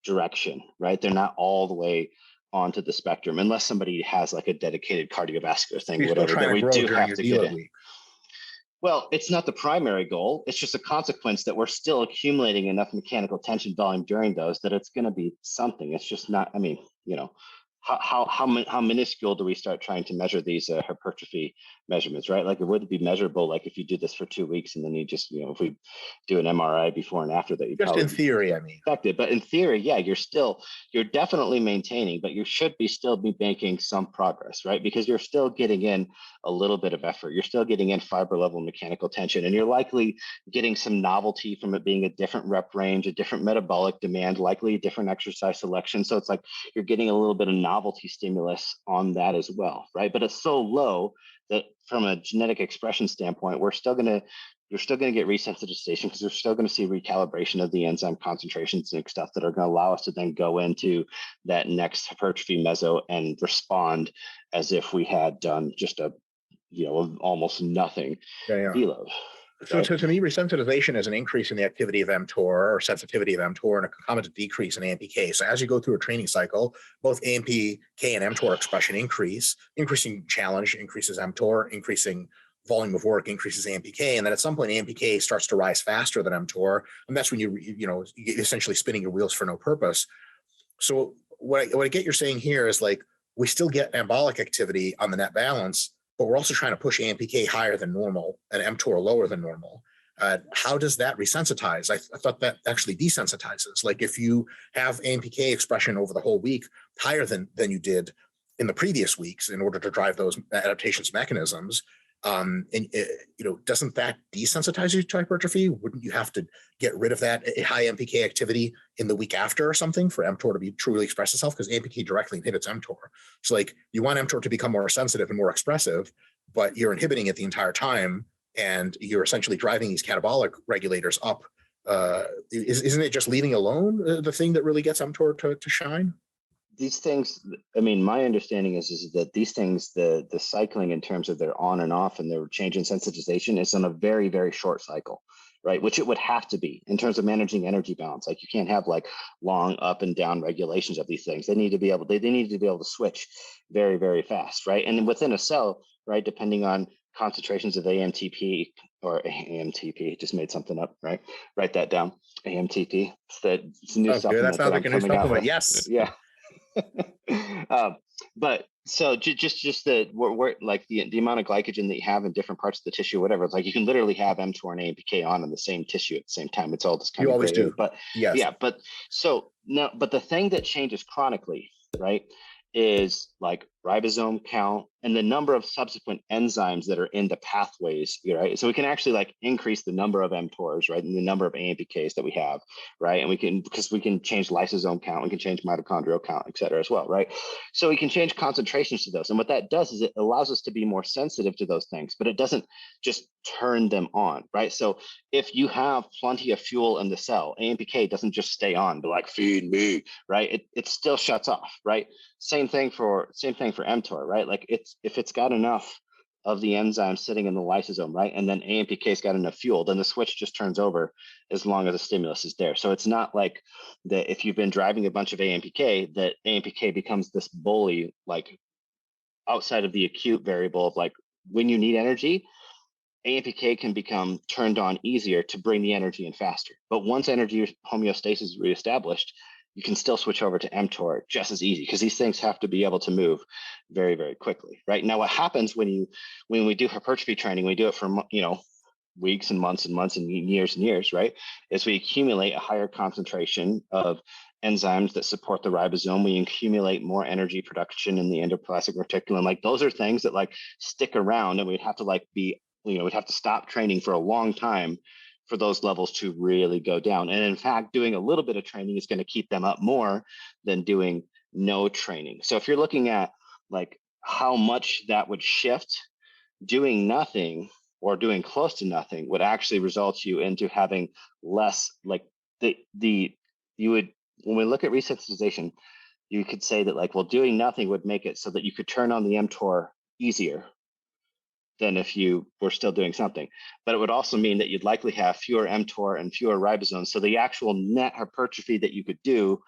direction, right? They're not all the way onto the spectrum, unless somebody has like a dedicated cardiovascular thing, whatever, that we do have to get in. Well, it's not the primary goal. It's just a consequence that we're still accumulating enough mechanical tension volume during those that it's going to be something. It's just not, I mean, you know, how minuscule do we start trying to measure these hypertrophy measurements, right? Like it wouldn't be measurable. Like if you do this for 2 weeks and then you just, you know, if we do an MRI before and after that, you just in theory, I mean, affected. But in theory, yeah, you're definitely maintaining, but you should still be making some progress, right? Because you're still getting in a little bit of effort. You're still getting in fiber level mechanical tension, and you're likely getting some novelty from it being a different rep range, a different metabolic demand, likely a different exercise selection. So it's like you're getting a little bit of novelty novelty stimulus on that as well, right? But it's so low that from a genetic expression standpoint, you're still going to get resensitization because we're still going to see recalibration of the enzyme concentrations and stuff that are going to allow us to then go into that next hypertrophy meso and respond as if we had done just a, almost nothing deload. So to me, resensitization is an increase in the activity of M-Tor or sensitivity of M-Tor and a concomitant decrease in AMPK. So as you go through a training cycle, both AMPK and M-Tor expression increasing challenge increases M-Tor, increasing volume of work increases AMPK. And then at some point, AMPK starts to rise faster than M-Tor. And that's when you're essentially spinning your wheels for no purpose. So what I get you're saying here is like, we still get anabolic activity on the net balance, but we're also trying to push AMPK higher than normal and M-Tor lower than normal. How does that resensitize? I thought that actually desensitizes. Like if you have AMPK expression over the whole week higher than you did in the previous weeks in order to drive those adaptations mechanisms, doesn't that desensitize you to hypertrophy? Wouldn't you have to get rid of that high MPK activity in the week after or something for mTOR to be truly express itself? Because AMPK directly inhibits mTOR. So like you want mTOR to become more sensitive and more expressive, but you're inhibiting it the entire time, and you're essentially driving these catabolic regulators up. Isn't it just leaving alone the thing that really gets mTOR to shine? These things, I mean, my understanding is that these things, the cycling in terms of their on and off and their change in sensitization is on a very, very short cycle, right? Which it would have to be in terms of managing energy balance. Like you can't have like long up and down regulations of these things. They need to be able to switch very, very fast, right? And within a cell, right, depending on concentrations of AMTP or AMTP, just made something up, right? Write that down. AMTP. It's a new supplement that I'm coming out with. Yes. Yeah. But so just the we're like the amount of glycogen that you have in different parts of the tissue, whatever. It's like you can literally have mTOR and AMPK on in the same tissue at the same time. It's all just kind you of always do. But yes. Yeah, but so now, but the thing that changes chronically, right, is like ribosome count and the number of subsequent enzymes that are in the pathways, right? So we can actually like increase the number of mTORs, right, and the number of AMPKs that we have, right? And we can, because we can change lysosome count, we can change mitochondrial count, et cetera, as well, right? So we can change concentrations to those. And what that does is it allows us to be more sensitive to those things, but it doesn't just turn them on, right? So if you have plenty of fuel in the cell, AMPK doesn't just stay on, but like feed me, right? It still shuts off, right? Same thing for mTOR, right? Like if it's got enough of the enzyme sitting in the lysosome, right? And then AMPK's got enough fuel, then the switch just turns over as long as the stimulus is there. So it's not like that if you've been driving a bunch of AMPK, that AMPK becomes this bully, like outside of the acute variable of like when you need energy, AMPK can become turned on easier to bring the energy in faster. But once energy homeostasis is reestablished, you can still switch over to mTOR just as easy because these things have to be able to move very, very quickly, right? Now, what happens when we do hypertrophy training, we do it for weeks and months and years, right? Is we accumulate a higher concentration of enzymes that support the ribosome. We accumulate more energy production in the endoplasmic reticulum. Like those are things that like stick around, and we'd have to like be, we'd have to stop training for a long time for those levels to really go down. And in fact, doing a little bit of training is going to keep them up more than doing no training. So if you're looking at like how much that would shift, doing nothing or doing close to nothing would actually result you into having less, like you would, when we look at resensitization, you could say that like, well, doing nothing would make it so that you could turn on the mTOR easier than if you were still doing something. But it would also mean that you'd likely have fewer mTOR and fewer ribosomes. So the actual net hypertrophy that you could do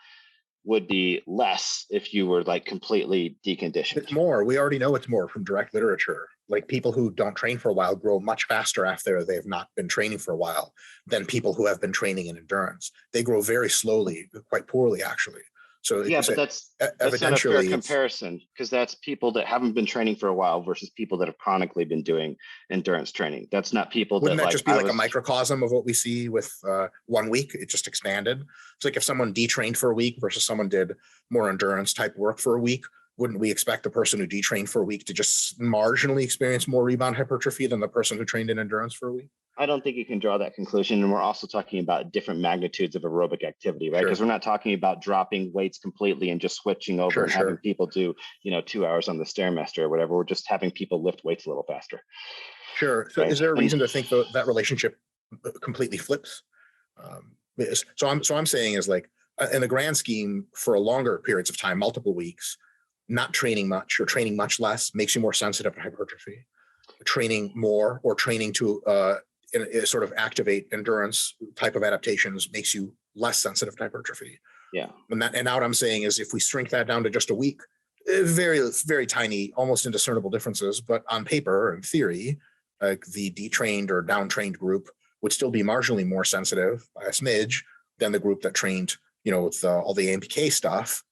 would be less if you were like completely deconditioned. It's more. We already know it's more from direct literature. Like people who don't train for a while grow much faster after they've not been training for a while than people who have been training in endurance. They grow very slowly, quite poorly actually. So yeah, but that's not a fair comparison because that's people that haven't been training for a while versus people that have chronically been doing endurance training. That's not people Wouldn't that just be like a microcosm of what we see with 1 week? It just expanded. It's like if someone detrained for a week versus someone did more endurance type work for a week, wouldn't we expect the person who detrained for a week to just marginally experience more rebound hypertrophy than the person who trained in endurance for a week? I don't think you can draw that conclusion. And we're also talking about different magnitudes of aerobic activity, right? Because we're not talking about dropping weights completely and just switching over and having people do, 2 hours on the Stairmaster or whatever. We're just having people lift weights a little faster. Sure. So is there a reason to think that relationship completely flips? So I'm saying is like, in the grand scheme, for a longer periods of time, multiple weeks, not training much or training much less makes you more sensitive to hypertrophy. Training more or training to sort of activate endurance type of adaptations makes you less sensitive to hypertrophy. Yeah. And now what I'm saying is if we shrink that down to just a week, very, very tiny, almost indiscernible differences, but on paper and theory, like the detrained or downtrained group would still be marginally more sensitive by a smidge than the group that trained, with all the AMPK stuff.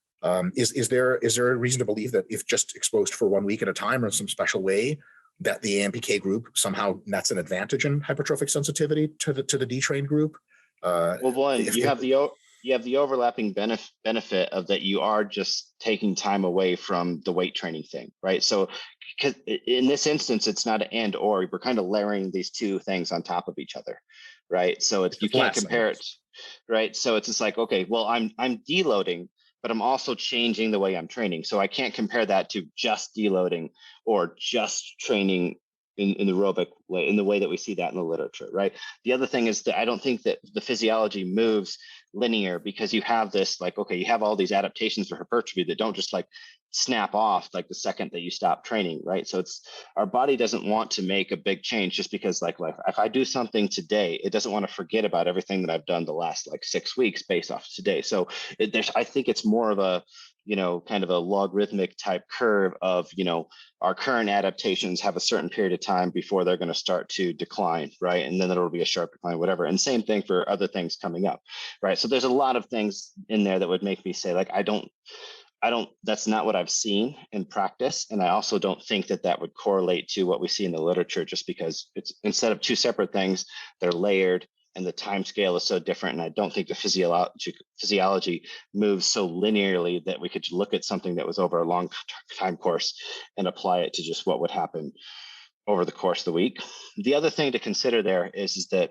Is there a reason to believe that if just exposed for 1 week at a time or in some special way, that the AMPK group somehow nets an advantage in hypertrophic sensitivity to the detrained group? Well, one, you have the overlapping benefit of that you are just taking time away from the weight training thing, right? So in this instance, it's not an and or, we're kind of layering these two things on top of each other, right? So you can't compare it, right? So it's just like, okay, well, I'm deloading, but I'm also changing the way I'm training. So I can't compare that to just deloading or just training in the aerobic way, in the way that we see that in the literature, right? The other thing is that I don't think that the physiology moves linear, because you have this, like, okay, you have all these adaptations for hypertrophy that don't just like snap off like the second that you stop training, right? So our body doesn't want to make a big change just because like if I do something today, it doesn't want to forget about everything that I've done the last like 6 weeks based off of today. So I think it's more of a, kind of a logarithmic type curve of, our current adaptations have a certain period of time before they're going to start to decline, right? And then it'll be a sharp decline, whatever. And same thing for other things coming up, right? So there's a lot of things in there that would make me say, like, that's not what I've seen in practice. And I also don't think that would correlate to what we see in the literature, just because it's, instead of two separate things, they're layered and the time scale is so different. And I don't think the physiology moves so linearly that we could look at something that was over a long time course and apply it to just what would happen over the course of the week. The other thing to consider there is that,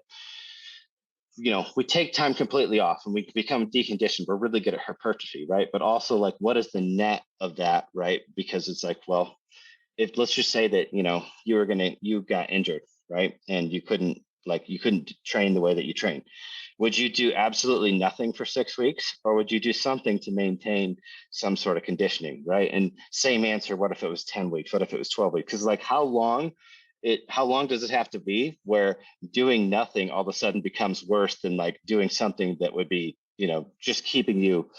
we take time completely off and we become deconditioned. We're really good at hypertrophy, right? But also, like, what is the net of that, right? Because it's like, well, let's just say that, you got injured, right? And you couldn't train the way that you train. Would you do absolutely nothing for 6 weeks, or would you do something to maintain some sort of conditioning, right? And same answer, what if it was 10 weeks? What if it was 12 weeks? Because like, how long does it have to be where doing nothing all of a sudden becomes worse than like doing something that would be, just keeping you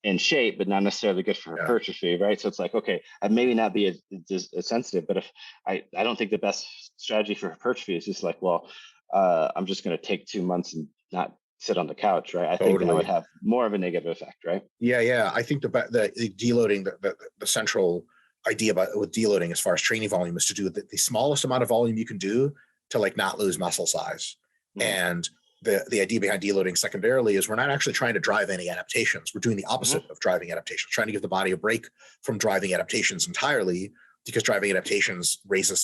in shape, but not necessarily good for hypertrophy, right? So it's like, okay, I maybe not be as sensitive, but if I don't think the best strategy for hypertrophy is just like, well, I'm just going to take 2 months and not sit on the couch, right? I think that would have more of a negative effect, right? Yeah. I think the deloading, the central idea with deloading as far as training volume is to do the smallest amount of volume you can do to like not lose muscle size. Mm-hmm. And the idea behind deloading secondarily is we're not actually trying to drive any adaptations. We're doing the opposite of driving adaptations, trying to give the body a break from driving adaptations entirely, because driving adaptations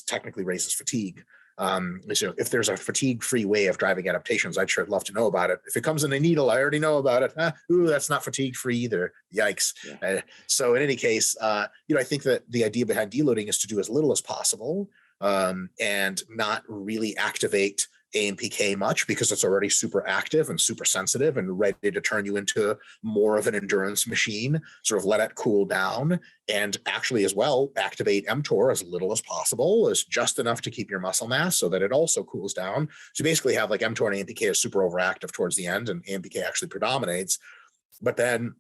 technically raises fatigue. So if there's a fatigue-free way of driving adaptations, I'd sure love to know about it. If it comes in a needle, I already know about it. That's not fatigue-free either. Yikes. Yeah. So in any case, I think that the idea behind deloading is to do as little as possible and not really activate AMPK much, because it's already super active and super sensitive and ready to turn you into more of an endurance machine, sort of let it cool down, and actually as well activate M-Tor as little as possible, as just enough to keep your muscle mass so that it also cools down. So basically have like M-Tor and AMPK are super overactive towards the end and AMPK actually predominates. But then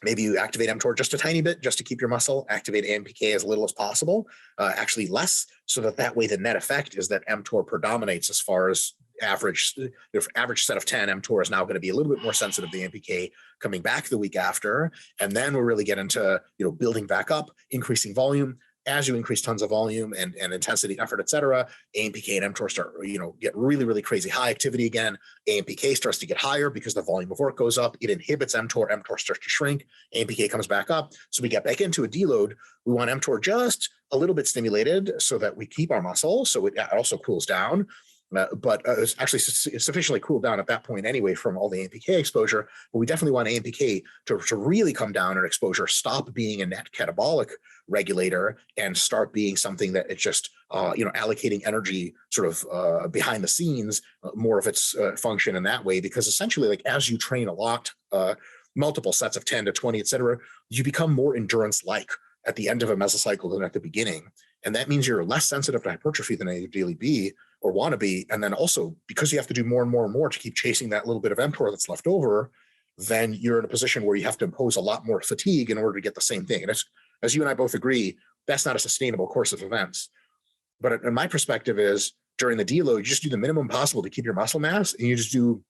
maybe you activate M-Tor just a tiny bit just to keep your muscle, activate AMPK as little as possible, actually less, so that way the net effect is that M-Tor predominates as far as average set of 10. M-Tor is now going to be a little bit more sensitive to the AMPK coming back the week after. And then we'll really get into, building back up, increasing volume. As you increase tons of volume and intensity, effort, et cetera, AMPK and M-Tor start, get really, really crazy high activity again. AMPK starts to get higher because the volume of work goes up. It inhibits M-Tor. M-Tor starts to shrink. AMPK comes back up. So we get back into a deload. We want M-Tor just a little bit stimulated so that we keep our muscle. So it also cools down. but it's actually sufficiently cooled down at that point anyway from all the AMPK exposure. But we definitely want AMPK to really come down in exposure, stop being a net catabolic regulator, and start being something that it's just allocating energy sort of behind the scenes, more of its function in that way. Because essentially, like as you train a lot, multiple sets of 10 to 20, et cetera, you become more endurance-like at the end of a mesocycle than at the beginning. And that means you're less sensitive to hypertrophy than you ideally be or want to be. And then also, because you have to do more and more and more to keep chasing that little bit of M-Tor that's left over, then you're in a position where you have to impose a lot more fatigue in order to get the same thing. And as you and I both agree, that's not a sustainable course of events. But in my perspective is, during the deload, you just do the minimum possible to keep your muscle mass, and you just do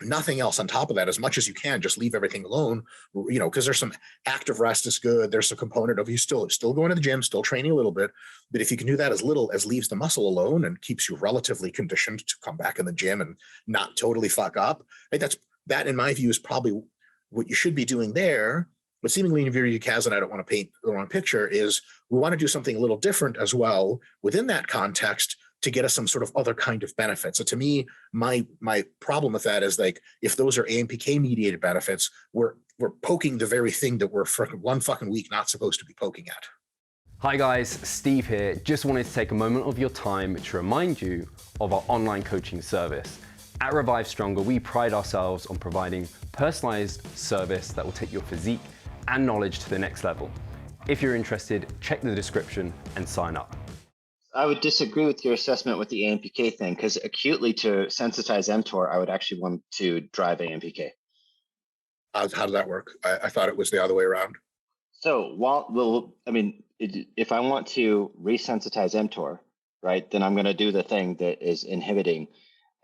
nothing else on top of that as much as you can. Just leave everything alone, because there's some active rest is good. There's a component of you still going to the gym, still training a little bit. But if you can do that as little as leaves the muscle alone and keeps you relatively conditioned to come back in the gym and not totally fuck up, right? That in my view is probably what you should be doing there. But seemingly in your Kaz, and I don't want to paint the wrong picture, is we want to do something a little different as well within that context to get us some sort of other kind of benefit. So to me, my problem with that is, like, if those are AMPK mediated benefits, we're poking the very thing that we're for 1 fucking week not supposed to be poking at. Hi guys, Steve here. Just wanted to take a moment of your time to remind you of our online coaching service. At Revive Stronger, we pride ourselves on providing personalized service that will take your physique and knowledge to the next level. If you're interested, check the description and sign up. I would disagree with your assessment with the AMPK thing, because acutely to sensitize M-Tor, I would actually want to drive AMPK. How does that work? I thought it was the other way around. So if I want to resensitize M-Tor, right, then I'm going to do the thing that is inhibiting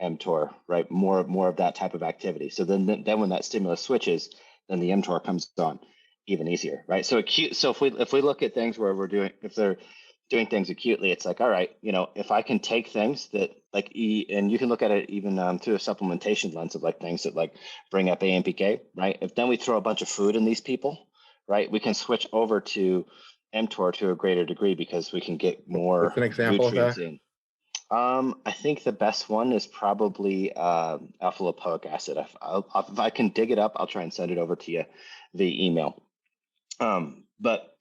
M-Tor, right? More of that type of activity. So then when that stimulus switches, then the M-Tor comes on even easier, right? So if we look at things where if they're doing things acutely, it's like, all right, if I can take things that like and you can look at it even through a supplementation lens of like things that like bring up AMPK, right? If then we throw a bunch of food in these people, right, we can switch over to M-Tor to a greater degree because we can get more nutrients in. I think the best one is probably alpha lipoic acid. If I can dig it up, I'll try and send it over to you via email. But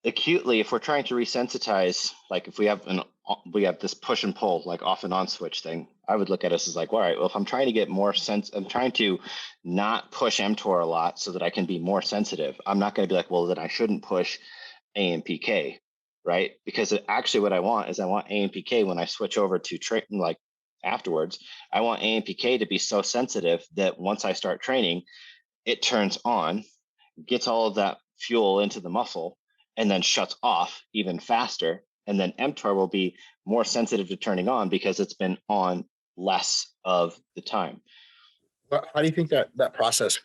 acutely, if we're trying to resensitize, like if we have this push and pull, like off and on switch thing, I would look at us as like, all right, well, if I'm trying to get more I'm trying to not push M-Tor a lot so that I can be more sensitive. I'm not going to be like, well, then I shouldn't push AMPK, right? Because actually what I want AMPK when I switch over to training, like afterwards, I want AMPK to be so sensitive that once I start training, it turns on, gets all of that fuel into the muscle, and then shuts off even faster. And then M-Tor will be more sensitive to turning on because it's been on less of the time. How do you think that process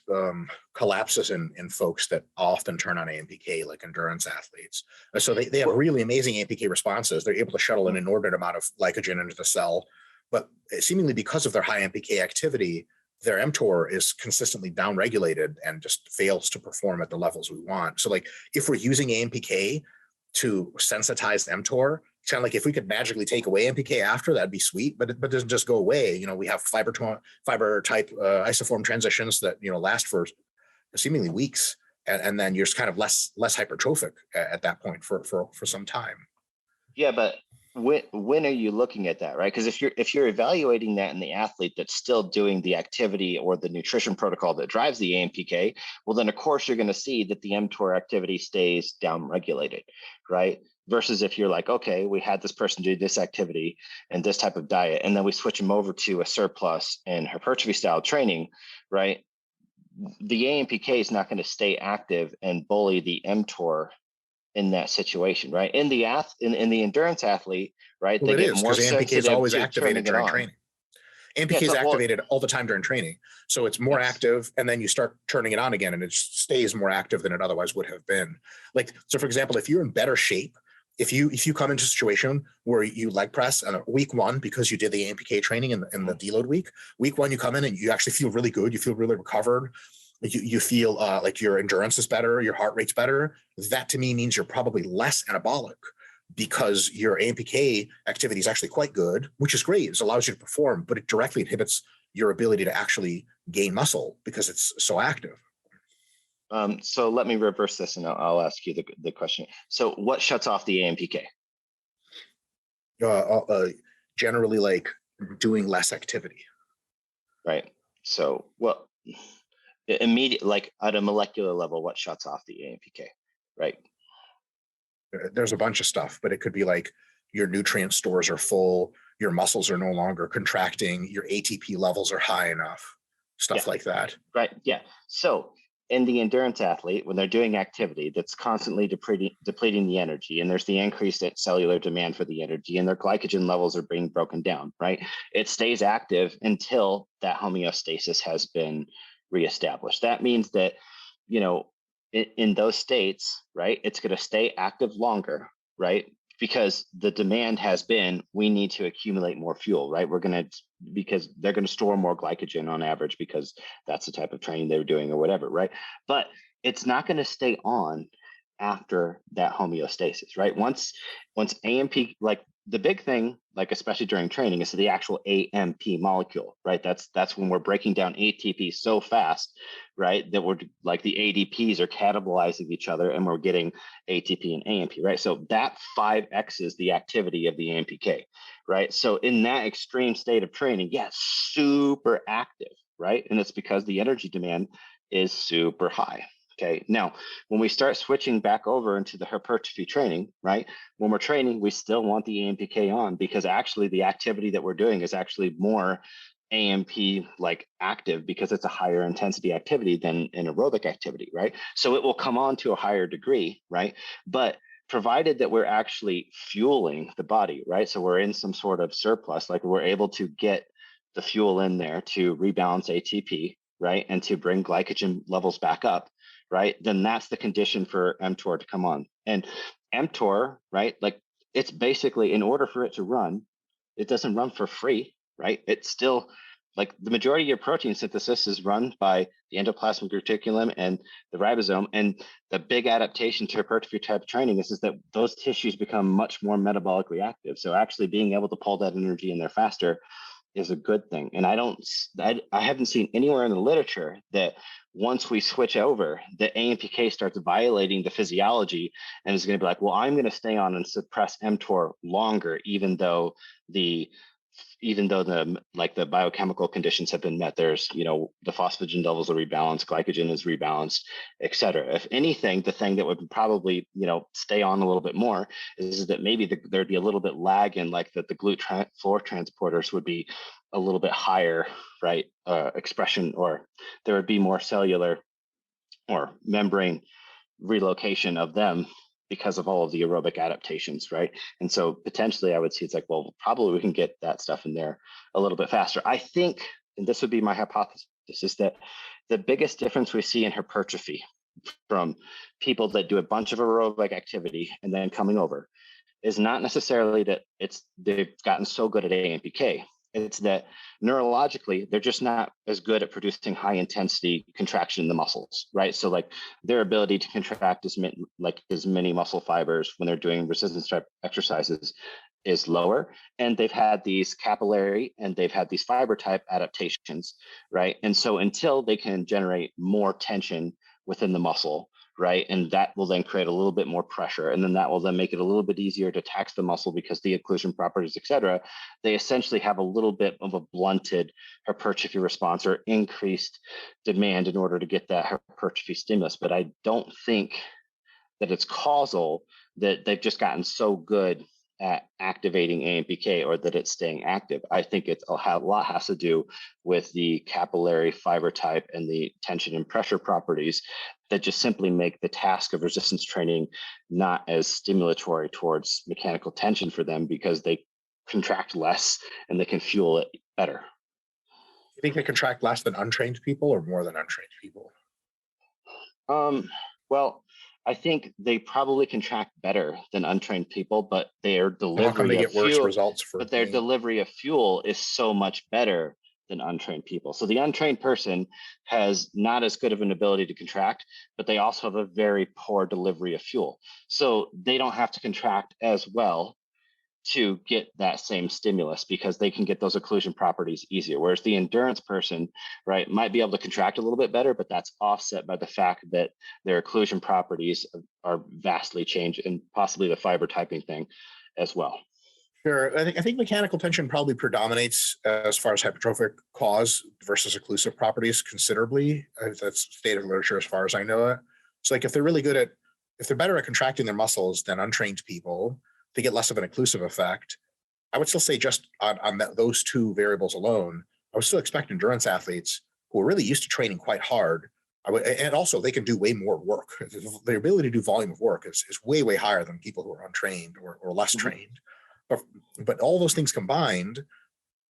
collapses in folks that often turn on AMPK, like endurance athletes? So they have really amazing AMPK responses. They're able to shuttle an inordinate amount of glycogen into the cell, but seemingly because of their high AMPK activity, their M-Tor is consistently downregulated and just fails to perform at the levels we want. So like if we're using AMPK to sensitize M-Tor, it's kind of like if we could magically take away AMPK after, that'd be sweet, but it doesn't just go away. We have fiber type isoform transitions that, last for seemingly weeks. And then you're just kind of less hypertrophic at that point for some time. Yeah, but when are you looking at that, right? Because if you're evaluating that in the athlete that's still doing the activity or the nutrition protocol that drives the AMPK, well, then of course you're going to see that the mTOR activity stays downregulated, right? Versus if you're like, okay, we had this person do this activity and this type of diet, and then we switch them over to a surplus and hypertrophy style training, right? The AMPK is not going to stay active and bully the mTOR in that situation, right? In the endurance athlete, right? Well, they get more sensitive. AMPK is always activated during training. AMPK is activated all the time during training, so it's more active, and then you start turning it on again, and it stays more active than it otherwise would have been. Like, so for example, if you're in better shape, if you come into a situation where you leg press on week one because you did the AMPK training in the deload week one, you come in and you actually feel really good, you feel really recovered. You feel like your endurance is better, your heart rate's better. That to me means you're probably less anabolic. because your AMPK activity is actually quite good, which is great. It allows you to perform, but it directly inhibits your ability to actually gain muscle because it's so active. So let me reverse this, and I'll ask you the question. So what shuts off the AMPK? Generally, like doing less activity. Right. So, well, immediate, like at a molecular level, what shuts off the AMPK? Right. There's a bunch of stuff, but it could be like your nutrient stores are full, your muscles are no longer contracting, your ATP levels are high enough, stuff like that. Right. Yeah. So in the endurance athlete, when they're doing activity that's constantly depleting the energy, and there's the increased cellular demand for the energy, and their glycogen levels are being broken down, right? It stays active until that homeostasis has been reestablished. That means that, you know, in those states, right, it's going to stay active longer, right? Because the demand has been, we need to accumulate more fuel, right? Because they're going to store more glycogen on average because that's the type of training they were doing or whatever, right? But it's not going to stay on after that homeostasis, right? Once AMP, like the big thing, like especially during training, is the actual AMP molecule, right? That's when we're breaking down ATP so fast, right, that we're like the ADPs are catabolizing each other and we're getting ATP and AMP, right? So that 5x is the activity of the AMPK, right? So in that extreme state of training, super active, right? And it's because the energy demand is super high. Okay, now when we start switching back over into the hypertrophy training, right? When we're training, we still want the AMPK on because actually the activity that we're doing is actually more AMP like active because it's a higher intensity activity than an aerobic activity, right? So it will come on to a higher degree, right? But provided that we're actually fueling the body, right? So we're in some sort of surplus, like we're able to get the fuel in there to rebalance ATP, right? And to bring glycogen levels back up, right? Then that's the condition for M-Tor to come on. And M-Tor, right? Like it's basically, in order for it to run, it doesn't run for free, right? It's still like the majority of your protein synthesis is run by the endoplasmic reticulum and the ribosome. And the big adaptation to hypertrophy type training is that those tissues become much more metabolically active. So actually being able to pull that energy in there faster is a good thing. And I haven't seen anywhere in the literature that once we switch over, the AMPK starts violating the physiology and is going to be like, well, I'm going to stay on and suppress mTOR longer, even though the biochemical conditions have been met. There's, the phosphagen levels are rebalanced, glycogen is rebalanced, et cetera. If anything, the thing that would probably, stay on a little bit more is that maybe there'd be a little bit lag in like that the GLUT floor transporters would be a little bit higher, right? Expression, or there would be more cellular or membrane relocation of them because of all of the aerobic adaptations, right? And so potentially I would see it's like, well, probably we can get that stuff in there a little bit faster. I think, and this would be my hypothesis, is that the biggest difference we see in hypertrophy from people that do a bunch of aerobic activity and then coming over is not necessarily that they've gotten so good at AMPK. It's that neurologically, they're just not as good at producing high intensity contraction in the muscles, right? So like their ability to contract as many muscle fibers when they're doing resistance type exercises is lower. And they've had these capillary and they've had these fiber type adaptations, right? And so until they can generate more tension within the muscle, right? And that will then create a little bit more pressure. And then that will then make it a little bit easier to tax the muscle because the occlusion properties, et cetera, they essentially have a little bit of a blunted hypertrophy response or increased demand in order to get that hypertrophy stimulus. But I don't think that it's causal that they've just gotten so good at activating AMPK or that it's staying active. I think it's a lot has to do with the capillary fiber type and the tension and pressure properties that just simply make the task of resistance training not as stimulatory towards mechanical tension for them because they contract less and they can fuel it better. You think they contract less than untrained people or more than untrained people? Well, I think they probably contract better than untrained people, but their delivery How come they get worse results for? But their delivery of fuel is so much better than untrained people. So the untrained person has not as good of an ability to contract, but they also have a very poor delivery of fuel. So they don't have to contract as well to get that same stimulus because they can get those occlusion properties easier. Whereas the endurance person, right, might be able to contract a little bit better, but that's offset by the fact that their occlusion properties are vastly changed, and possibly the fiber typing thing as well. Sure. I think mechanical tension probably predominates as far as hypertrophic cause versus occlusive properties considerably. That's state of literature as far as I know it. So like if they're better at contracting their muscles than untrained people, they get less of an occlusive effect. I would still say just on those two variables alone, I would still expect endurance athletes who are really used to training quite hard. And also they can do way more work. Their ability to do volume of work is way, way higher than people who are untrained or less trained. But all those things combined,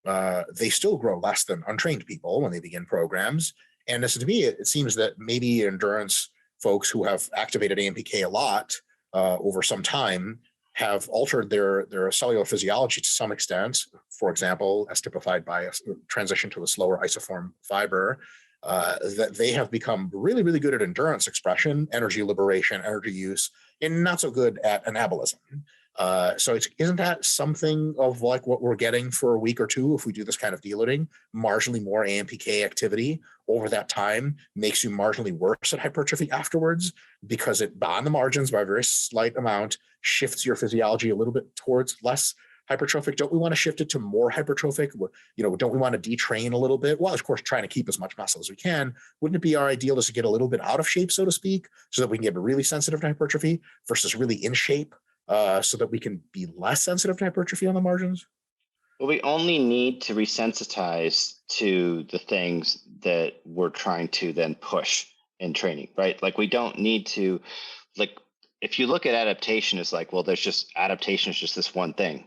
they still grow less than untrained people when they begin programs. And to me, it seems that maybe endurance folks who have activated AMPK a lot over some time have altered their cellular physiology to some extent. For example, as typified by a transition to a slower isoform fiber, that they have become really, really good at endurance expression, energy liberation, energy use, and not so good at anabolism. So isn't that something of like what we're getting for a week or two if we do this kind of deloading? Marginally more AMPK activity over that time makes you marginally worse at hypertrophy afterwards because it, on the margins by a very slight amount, shifts your physiology a little bit towards less hypertrophic. Don't we want to shift it to more hypertrophic? Don't we want to detrain a little bit? Well, of course, trying to keep as much muscle as we can. Wouldn't it be our ideal just to get a little bit out of shape, so to speak, so that we can get really sensitive to hypertrophy versus really in shape? So that we can be less sensitive to hypertrophy on the margins? Well, we only need to resensitize to the things that we're trying to then push in training, right? Like we don't need to, like, if you look at adaptation as like, well, adaptation is just this one thing.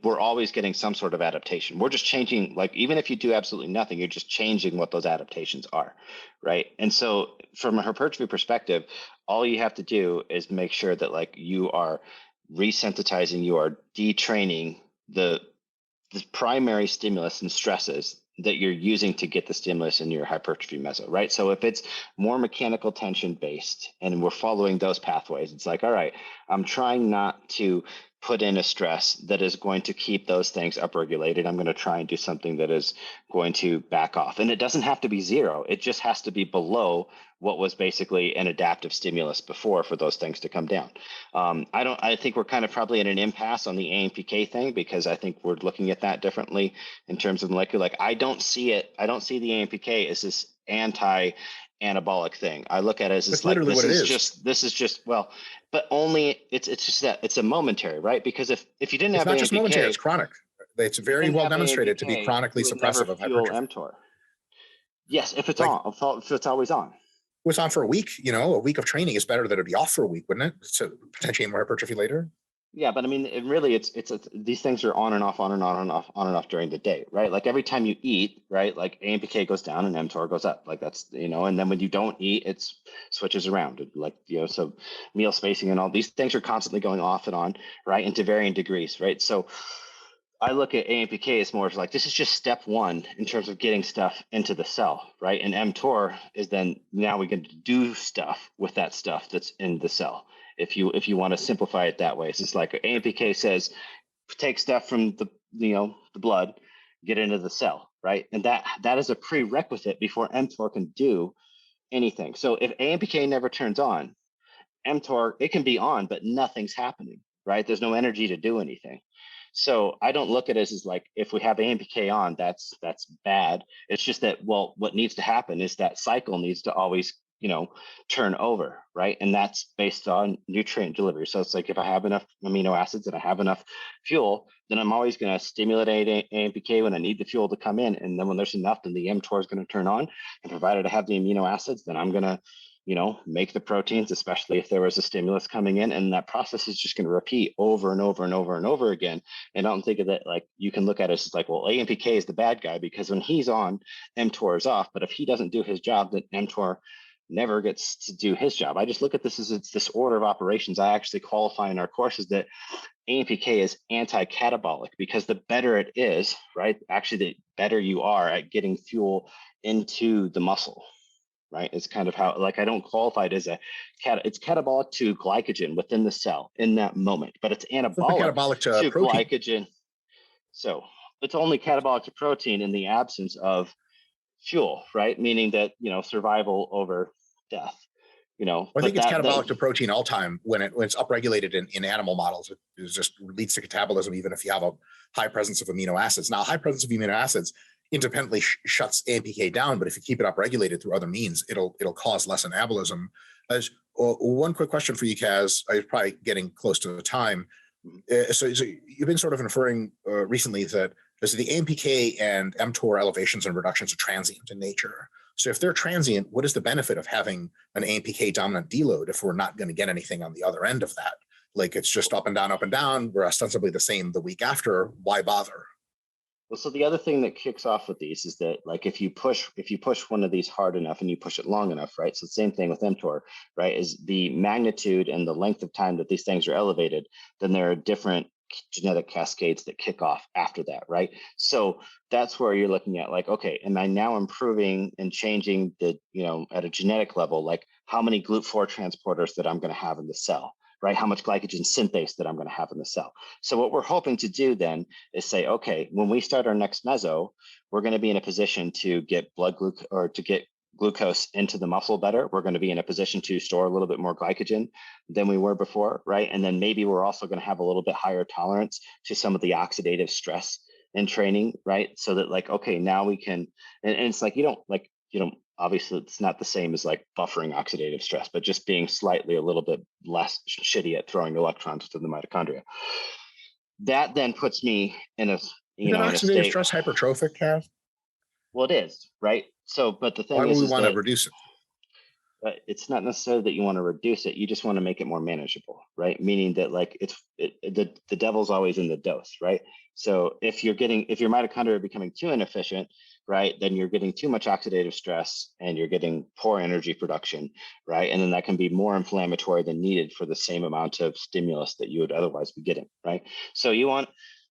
We're always getting some sort of adaptation. We're just changing, like, even if you do absolutely nothing, you're just changing what those adaptations are, right? And so from a hypertrophy perspective, all you have to do is make sure that like you are resensitizing, you are detraining the primary stimulus and stresses that you're using to get the stimulus in your hypertrophy meso, right? So if it's more mechanical tension based and we're following those pathways, it's like, all right, I'm trying not to put in a stress that is going to keep those things upregulated. I'm going to try and do something that is going to back off. And it doesn't have to be zero. It just has to be below what was basically an adaptive stimulus before for those things to come down. I think we're kind of probably in an impasse on the AMPK thing because I think we're looking at that differently in terms of molecular. Like I don't see the AMPK as this anti-anabolic thing. I look at it as like this is just but only it's just that it's a momentary, right? Because if you didn't have not AMPK, just momentary, it's chronic. It's very well demonstrated to be chronically suppressive of hypertrophy. M-Tor. Yes, if it's on, if it's always on. Was on for a week, a week of training is better than it'd be off for a week, wouldn't it? So potentially more hypertrophy later. Yeah, but I mean, these things are on and off, on and on and off, on and off during the day, right? Like every time you eat, right? Like AMPK goes down and M-Tor goes up. Like that's, and then when you don't eat, it switches around. Like, so meal spacing and all these things are constantly going off and on, right? And to varying degrees, right? So I look at AMPK as more like this is just step one in terms of getting stuff into the cell, right? And M-Tor is then now we can do stuff with that stuff that's in the cell. If you want to simplify it that way, so it's like AMPK says, take stuff from the blood, get into the cell, right? And that is a prerequisite before M-Tor can do anything. So if AMPK never turns on, M-Tor, it can be on, but nothing's happening, right? There's no energy to do anything. So I don't look at it as like, if we have AMPK on, that's bad. It's just that, well, what needs to happen is that cycle needs to always, turn over, right? And that's based on nutrient delivery. So it's like, if I have enough amino acids and I have enough fuel, then I'm always going to stimulate AMPK when I need the fuel to come in. And then when there's enough, then the mTOR is going to turn on. And provided I have the amino acids, then I'm going to make the proteins, especially if there was a stimulus coming in, and that process is just going to repeat over and over and over and over again. And I don't think of that like you can look at it as like, well, AMPK is the bad guy because when he's on, mTOR is off. But if he doesn't do his job, then mTOR never gets to do his job. I just look at this as it's this order of operations. I actually qualify in our courses that AMPK is anti-catabolic, because the better it is, right? Actually, the better you are at getting fuel into the muscle, right? It's kind of how, like, I don't qualify it as it's catabolic to glycogen within the cell in that moment, but it's anabolic to protein. glycogen. So it's only catabolic to protein in the absence of fuel, right? Meaning that, survival over death. I think it's catabolic to protein all time when it's upregulated in animal models. It just leads to catabolism, even if you have a high presence of amino acids. Now, high presence of amino acids independently shuts AMPK down, but if you keep it upregulated through other means, it'll cause less anabolism. One quick question for you, Kaz. I'm probably getting close to the time. So you've been sort of inferring recently that the AMPK and M-Tor elevations and reductions are transient in nature. So if they're transient, what is the benefit of having an AMPK dominant deload if we're not going to get anything on the other end of that? Like, it's just up and down. We're ostensibly the same the week after. Why bother? Well, so the other thing that kicks off with these is that, like, if you push one of these hard enough and you push it long enough, right? So the same thing with M-Tor, right? Is the magnitude and the length of time that these things are elevated, then there are different genetic cascades that kick off after that, right? So that's where you're looking at, like, okay, am I now improving and changing the, at a genetic level, like how many GLUT4 transporters that I'm going to have in the cell, right? How much glycogen synthase that I'm going to have in the cell. So what we're hoping to do then is say, okay, when we start our next meso, we're going to be in a position to get glucose into the muscle better. We're going to be in a position to store a little bit more glycogen than we were before, right? And then maybe we're also going to have a little bit higher tolerance to some of the oxidative stress in training, right? So that, like, okay, now we can, and it's like, obviously it's not the same as like buffering oxidative stress, but just being slightly a little bit less shitty at throwing electrons to the mitochondria. That then puts me in a, oxidative stress hypertrophic, Kaz? Well, it is, right? So, but the thing why is, would we want to reduce it? It's not necessarily that you want to reduce it. You just want to make it more manageable, right? Meaning that, like, the devil's always in the dose, right? So if your mitochondria are becoming too inefficient, right, then you're getting too much oxidative stress and you're getting poor energy production, right? And then that can be more inflammatory than needed for the same amount of stimulus that you would otherwise be getting, right? So you want,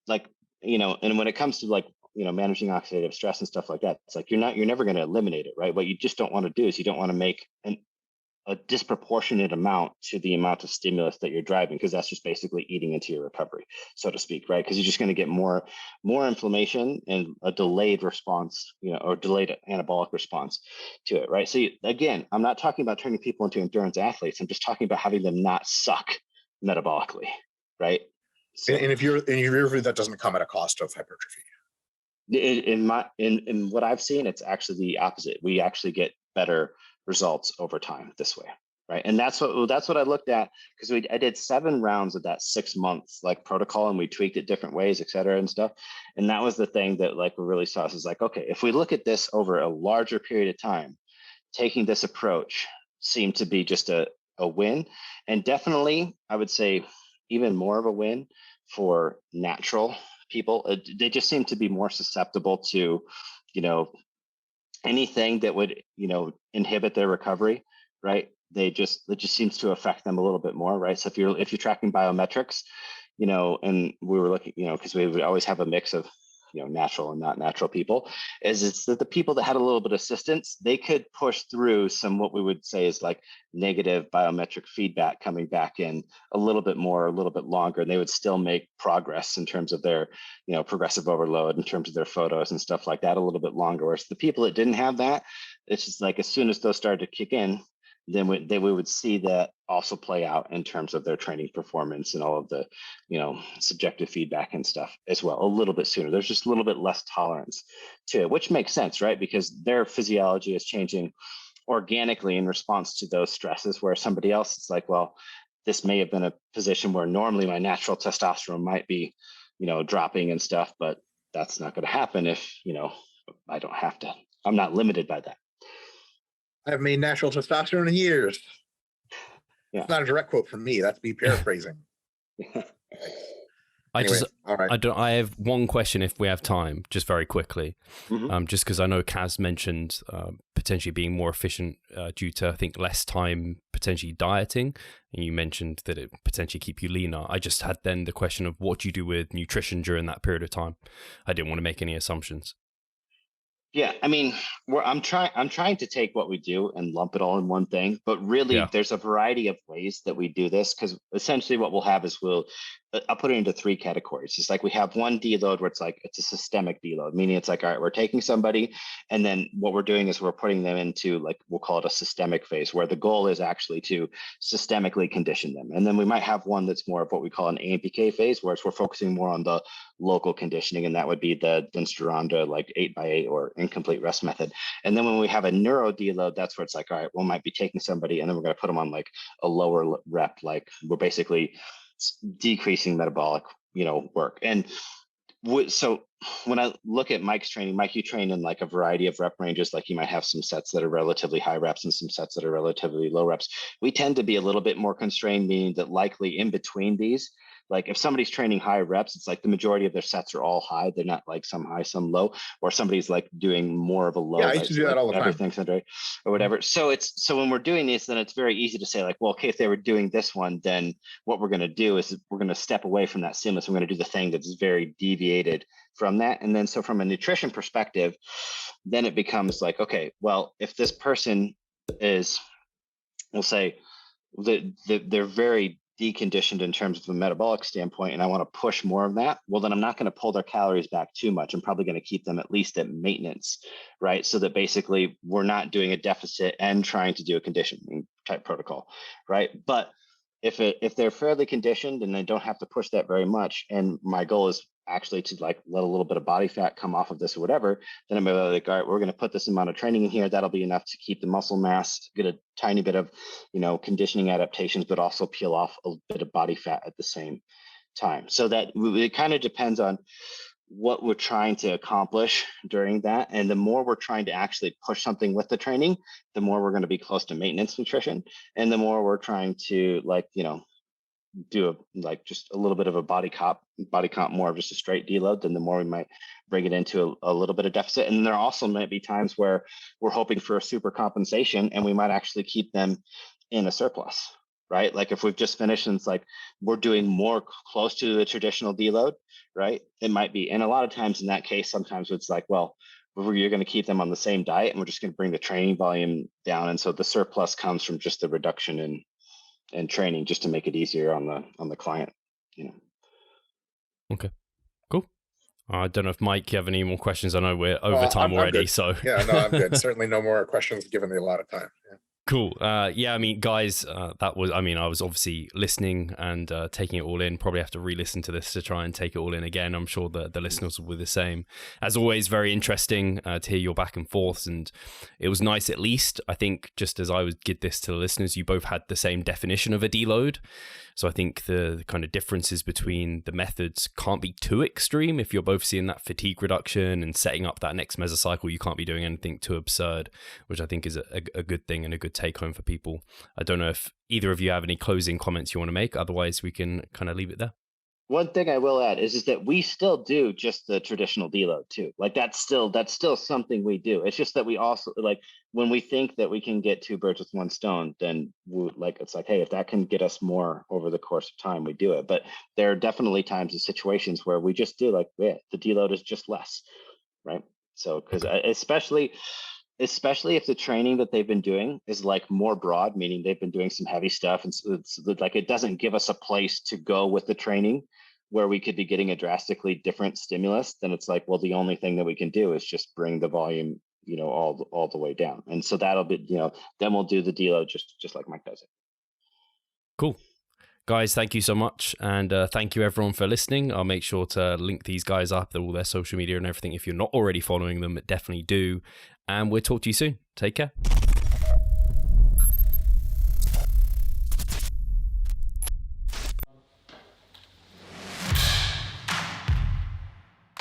like, and when it comes to, like, managing oxidative stress and stuff like that, it's like you're never going to eliminate it, right? What you just don't want to do is you don't want to make a disproportionate amount to the amount of stimulus that you're driving, because that's just basically eating into your recovery, so to speak, right? Because you're just going to get more inflammation and a delayed response, or delayed anabolic response to it, right? So again, I'm not talking about turning people into endurance athletes. I'm just talking about having them not suck metabolically, right? So, and if you're in your view, that doesn't come at a cost of hypertrophy. In what I've seen, it's actually the opposite. We actually get better results over time this way, right? And that's what I looked at, because I did 7 rounds of that 6 months like protocol, and we tweaked it different ways, et cetera, and stuff. And that was the thing that, like, we really saw is like, okay, if we look at this over a larger period of time, taking this approach seemed to be just a win, and definitely I would say even more of a win for natural people. They just seem to be more susceptible to, anything that would, inhibit their recovery, right? It just seems to affect them a little bit more, right? So if you're tracking biometrics, and we were looking, because we would always have a mix of, natural and not natural people, it's that the people that had a little bit of assistance, they could push through some, what we would say is like negative biometric feedback coming back in a little bit more, a little bit longer, and they would still make progress in terms of their, progressive overload, in terms of their photos and stuff like that, a little bit longer. Whereas the people that didn't have that, it's just like, as soon as those started to kick in, then we would see that also play out in terms of their training performance and all of the, subjective feedback and stuff as well, a little bit sooner. There's just a little bit less tolerance to it, which makes sense, right? Because their physiology is changing organically in response to those stresses, where somebody else is like, well, this may have been a position where normally my natural testosterone might be, dropping and stuff, but that's not going to happen if, I don't have to. I'm not limited by that. I've made natural testosterone in years. Yeah. It's not a direct quote from me. That's me paraphrasing. Anyway, all right. I have one question if we have time, just very quickly. Mhm. Just because I know Kaz mentioned potentially being more efficient due to, I think, less time potentially dieting. And you mentioned that it potentially keep you leaner. I just had then the question of what do you do with nutrition during that period of time? I didn't want to make any assumptions. Yeah, I mean, I'm trying to take what we do and lump it all in one thing, but really Yeah. there's a variety of ways that we do this, because essentially what we'll have is I'll put it into three categories. It's like we have one deload where it's a systemic deload, meaning it's like, all right, we're taking somebody, and then what we're doing is we're putting them into, like, we'll call it a systemic phase, where the goal is actually to systemically condition them. And then we might have one that's more of what we call an AMPK phase, where we're focusing more on the local conditioning, and that would be the Dunster-Ronda, like 8x8 or incomplete rest method. And then when we have a neuro deload, that's where it's like, all right, we might be taking somebody and then we're going to put them on like a lower rep, like we're basically decreasing metabolic, work. And so when I look at Mike's training, Mike, you train in like a variety of rep ranges. Like you might have some sets that are relatively high reps and some sets that are relatively low reps. We tend to be a little bit more constrained, meaning that likely in between these, like if somebody's training high reps, it's like the majority of their sets are all high. They're not like some high, some low, or somebody's like doing more of a low. Yeah, I used to do that all the time. Everything's under or whatever. So when we're doing this, then it's very easy to say like, well, okay, if they were doing this one, then what we're going to do is we're going to step away from that stimulus. We're going to do the thing that's very deviated from that. And then so from a nutrition perspective, then it becomes like, okay, well, if this person is, we'll say that they're very deconditioned in terms of a metabolic standpoint, and I want to push more of that, well, then I'm not going to pull their calories back too much. I'm probably going to keep them at least at maintenance, right? So that basically we're not doing a deficit and trying to do a conditioning type protocol, right? But if they're fairly conditioned and they don't have to push that very much, and my goal is actually to like let a little bit of body fat come off of this or whatever, then I'm like, all right, we're going to put this amount of training in here. That'll be enough to keep the muscle mass, get a tiny bit of, conditioning adaptations, but also peel off a bit of body fat at the same time. So that it kind of depends on what we're trying to accomplish during that. And the more we're trying to actually push something with the training, the more we're going to be close to maintenance nutrition. And the more we're trying to do just a little bit of a body comp, more of just a straight deload, then the more we might bring it into a little bit of deficit. And there also might be times where we're hoping for a super compensation and we might actually keep them in a surplus, right? Like if we've just finished and it's like we're doing more close to the traditional deload, right? It might be. And a lot of times in that case, sometimes it's like, well, you're going to keep them on the same diet and we're just going to bring the training volume down. And so the surplus comes from just the reduction in training, just to make it easier on the client, Okay, cool. I don't know if Mike, you have any more questions. I know we're over time already. Good. So yeah, no, I'm good. Certainly no more questions given the allotted time. Yeah. Cool. Yeah, I mean, guys, I was obviously listening and taking it all in. Probably have to re-listen to this to try and take it all in again. I'm sure the listeners will be the same. As always, very interesting to hear your back and forths. And it was nice, at least, I think, just as I would give this to the listeners, you both had the same definition of a deload. So I think the kind of differences between the methods can't be too extreme. If you're both seeing that fatigue reduction and setting up that next mesocycle, you can't be doing anything too absurd, which I think is a good thing and a good take home for people. I don't know if either of you have any closing comments you want to make. Otherwise, we can kind of leave it there. One thing I will add is that we still do just the traditional deload too. Like that's still something we do. It's just that we also like when we think that we can get two birds with one stone, then it's like, hey, if that can get us more over the course of time, we do it. But there are definitely times and situations where we just do the deload is just less, right? So because especially if the training that they've been doing is like more broad, meaning they've been doing some heavy stuff, and so it's like it doesn't give us a place to go with the training where we could be getting a drastically different stimulus, then it's like, well, the only thing that we can do is just bring the volume, all the way down. And so that'll be, then we'll do the deload just like Mike does it. Cool. Guys, thank you so much. And thank you everyone for listening. I'll make sure to link these guys up, all their social media and everything. If you're not already following them, definitely do. And we'll talk to you soon. Take care.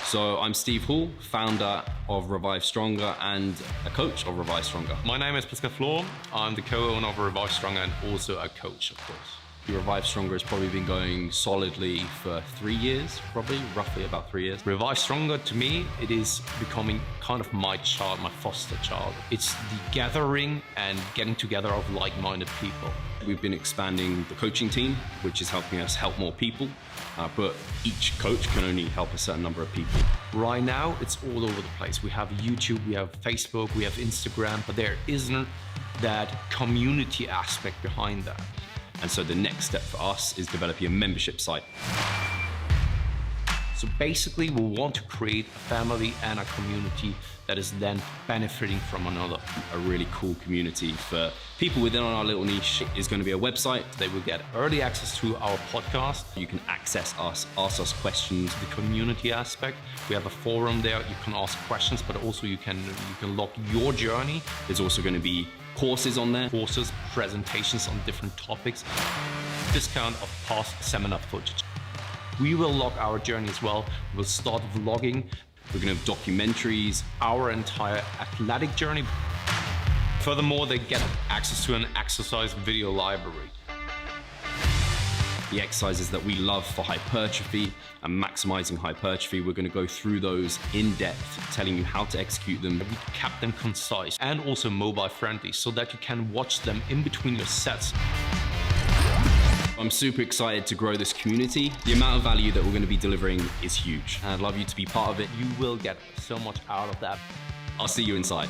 So I'm Steve Hall, founder of Revive Stronger and a coach of Revive Stronger. My name is Pascal Flor. I'm the co-owner of Revive Stronger and also a coach, of course. Revive Stronger has probably been going solidly for 3 years, roughly about 3 years. Revive Stronger, to me, it is becoming kind of my child, my foster child. It's the gathering and getting together of like-minded people. We've been expanding the coaching team, which is helping us help more people, but each coach can only help a certain number of people. Right now, it's all over the place. We have YouTube, we have Facebook, we have Instagram, but there isn't that community aspect behind that. And so the next step for us is developing a membership site. So basically, we want to create a family and a community that is then benefiting from another. A really cool community for people within our little niche is going to be a website. They will get early access to our podcast. You can access us, ask us questions. The community aspect, we have a forum there. You can ask questions, but also you can log your journey. There's also going to be courses on there. Courses, presentations on different topics. Discount of past seminar footage. We will log our journey as well. We'll start vlogging. We're going to have documentaries. Our entire athletic journey. Furthermore, they get access to an exercise video library. The exercises that we love for hypertrophy and maximizing hypertrophy, we're going to go through those in depth, telling you how to execute them. We kept them concise and also mobile friendly so that you can watch them in between your sets. I'm super excited to grow this community. The amount of value that we're going to be delivering is huge. And I'd love you to be part of it. You will get so much out of that. I'll see you inside.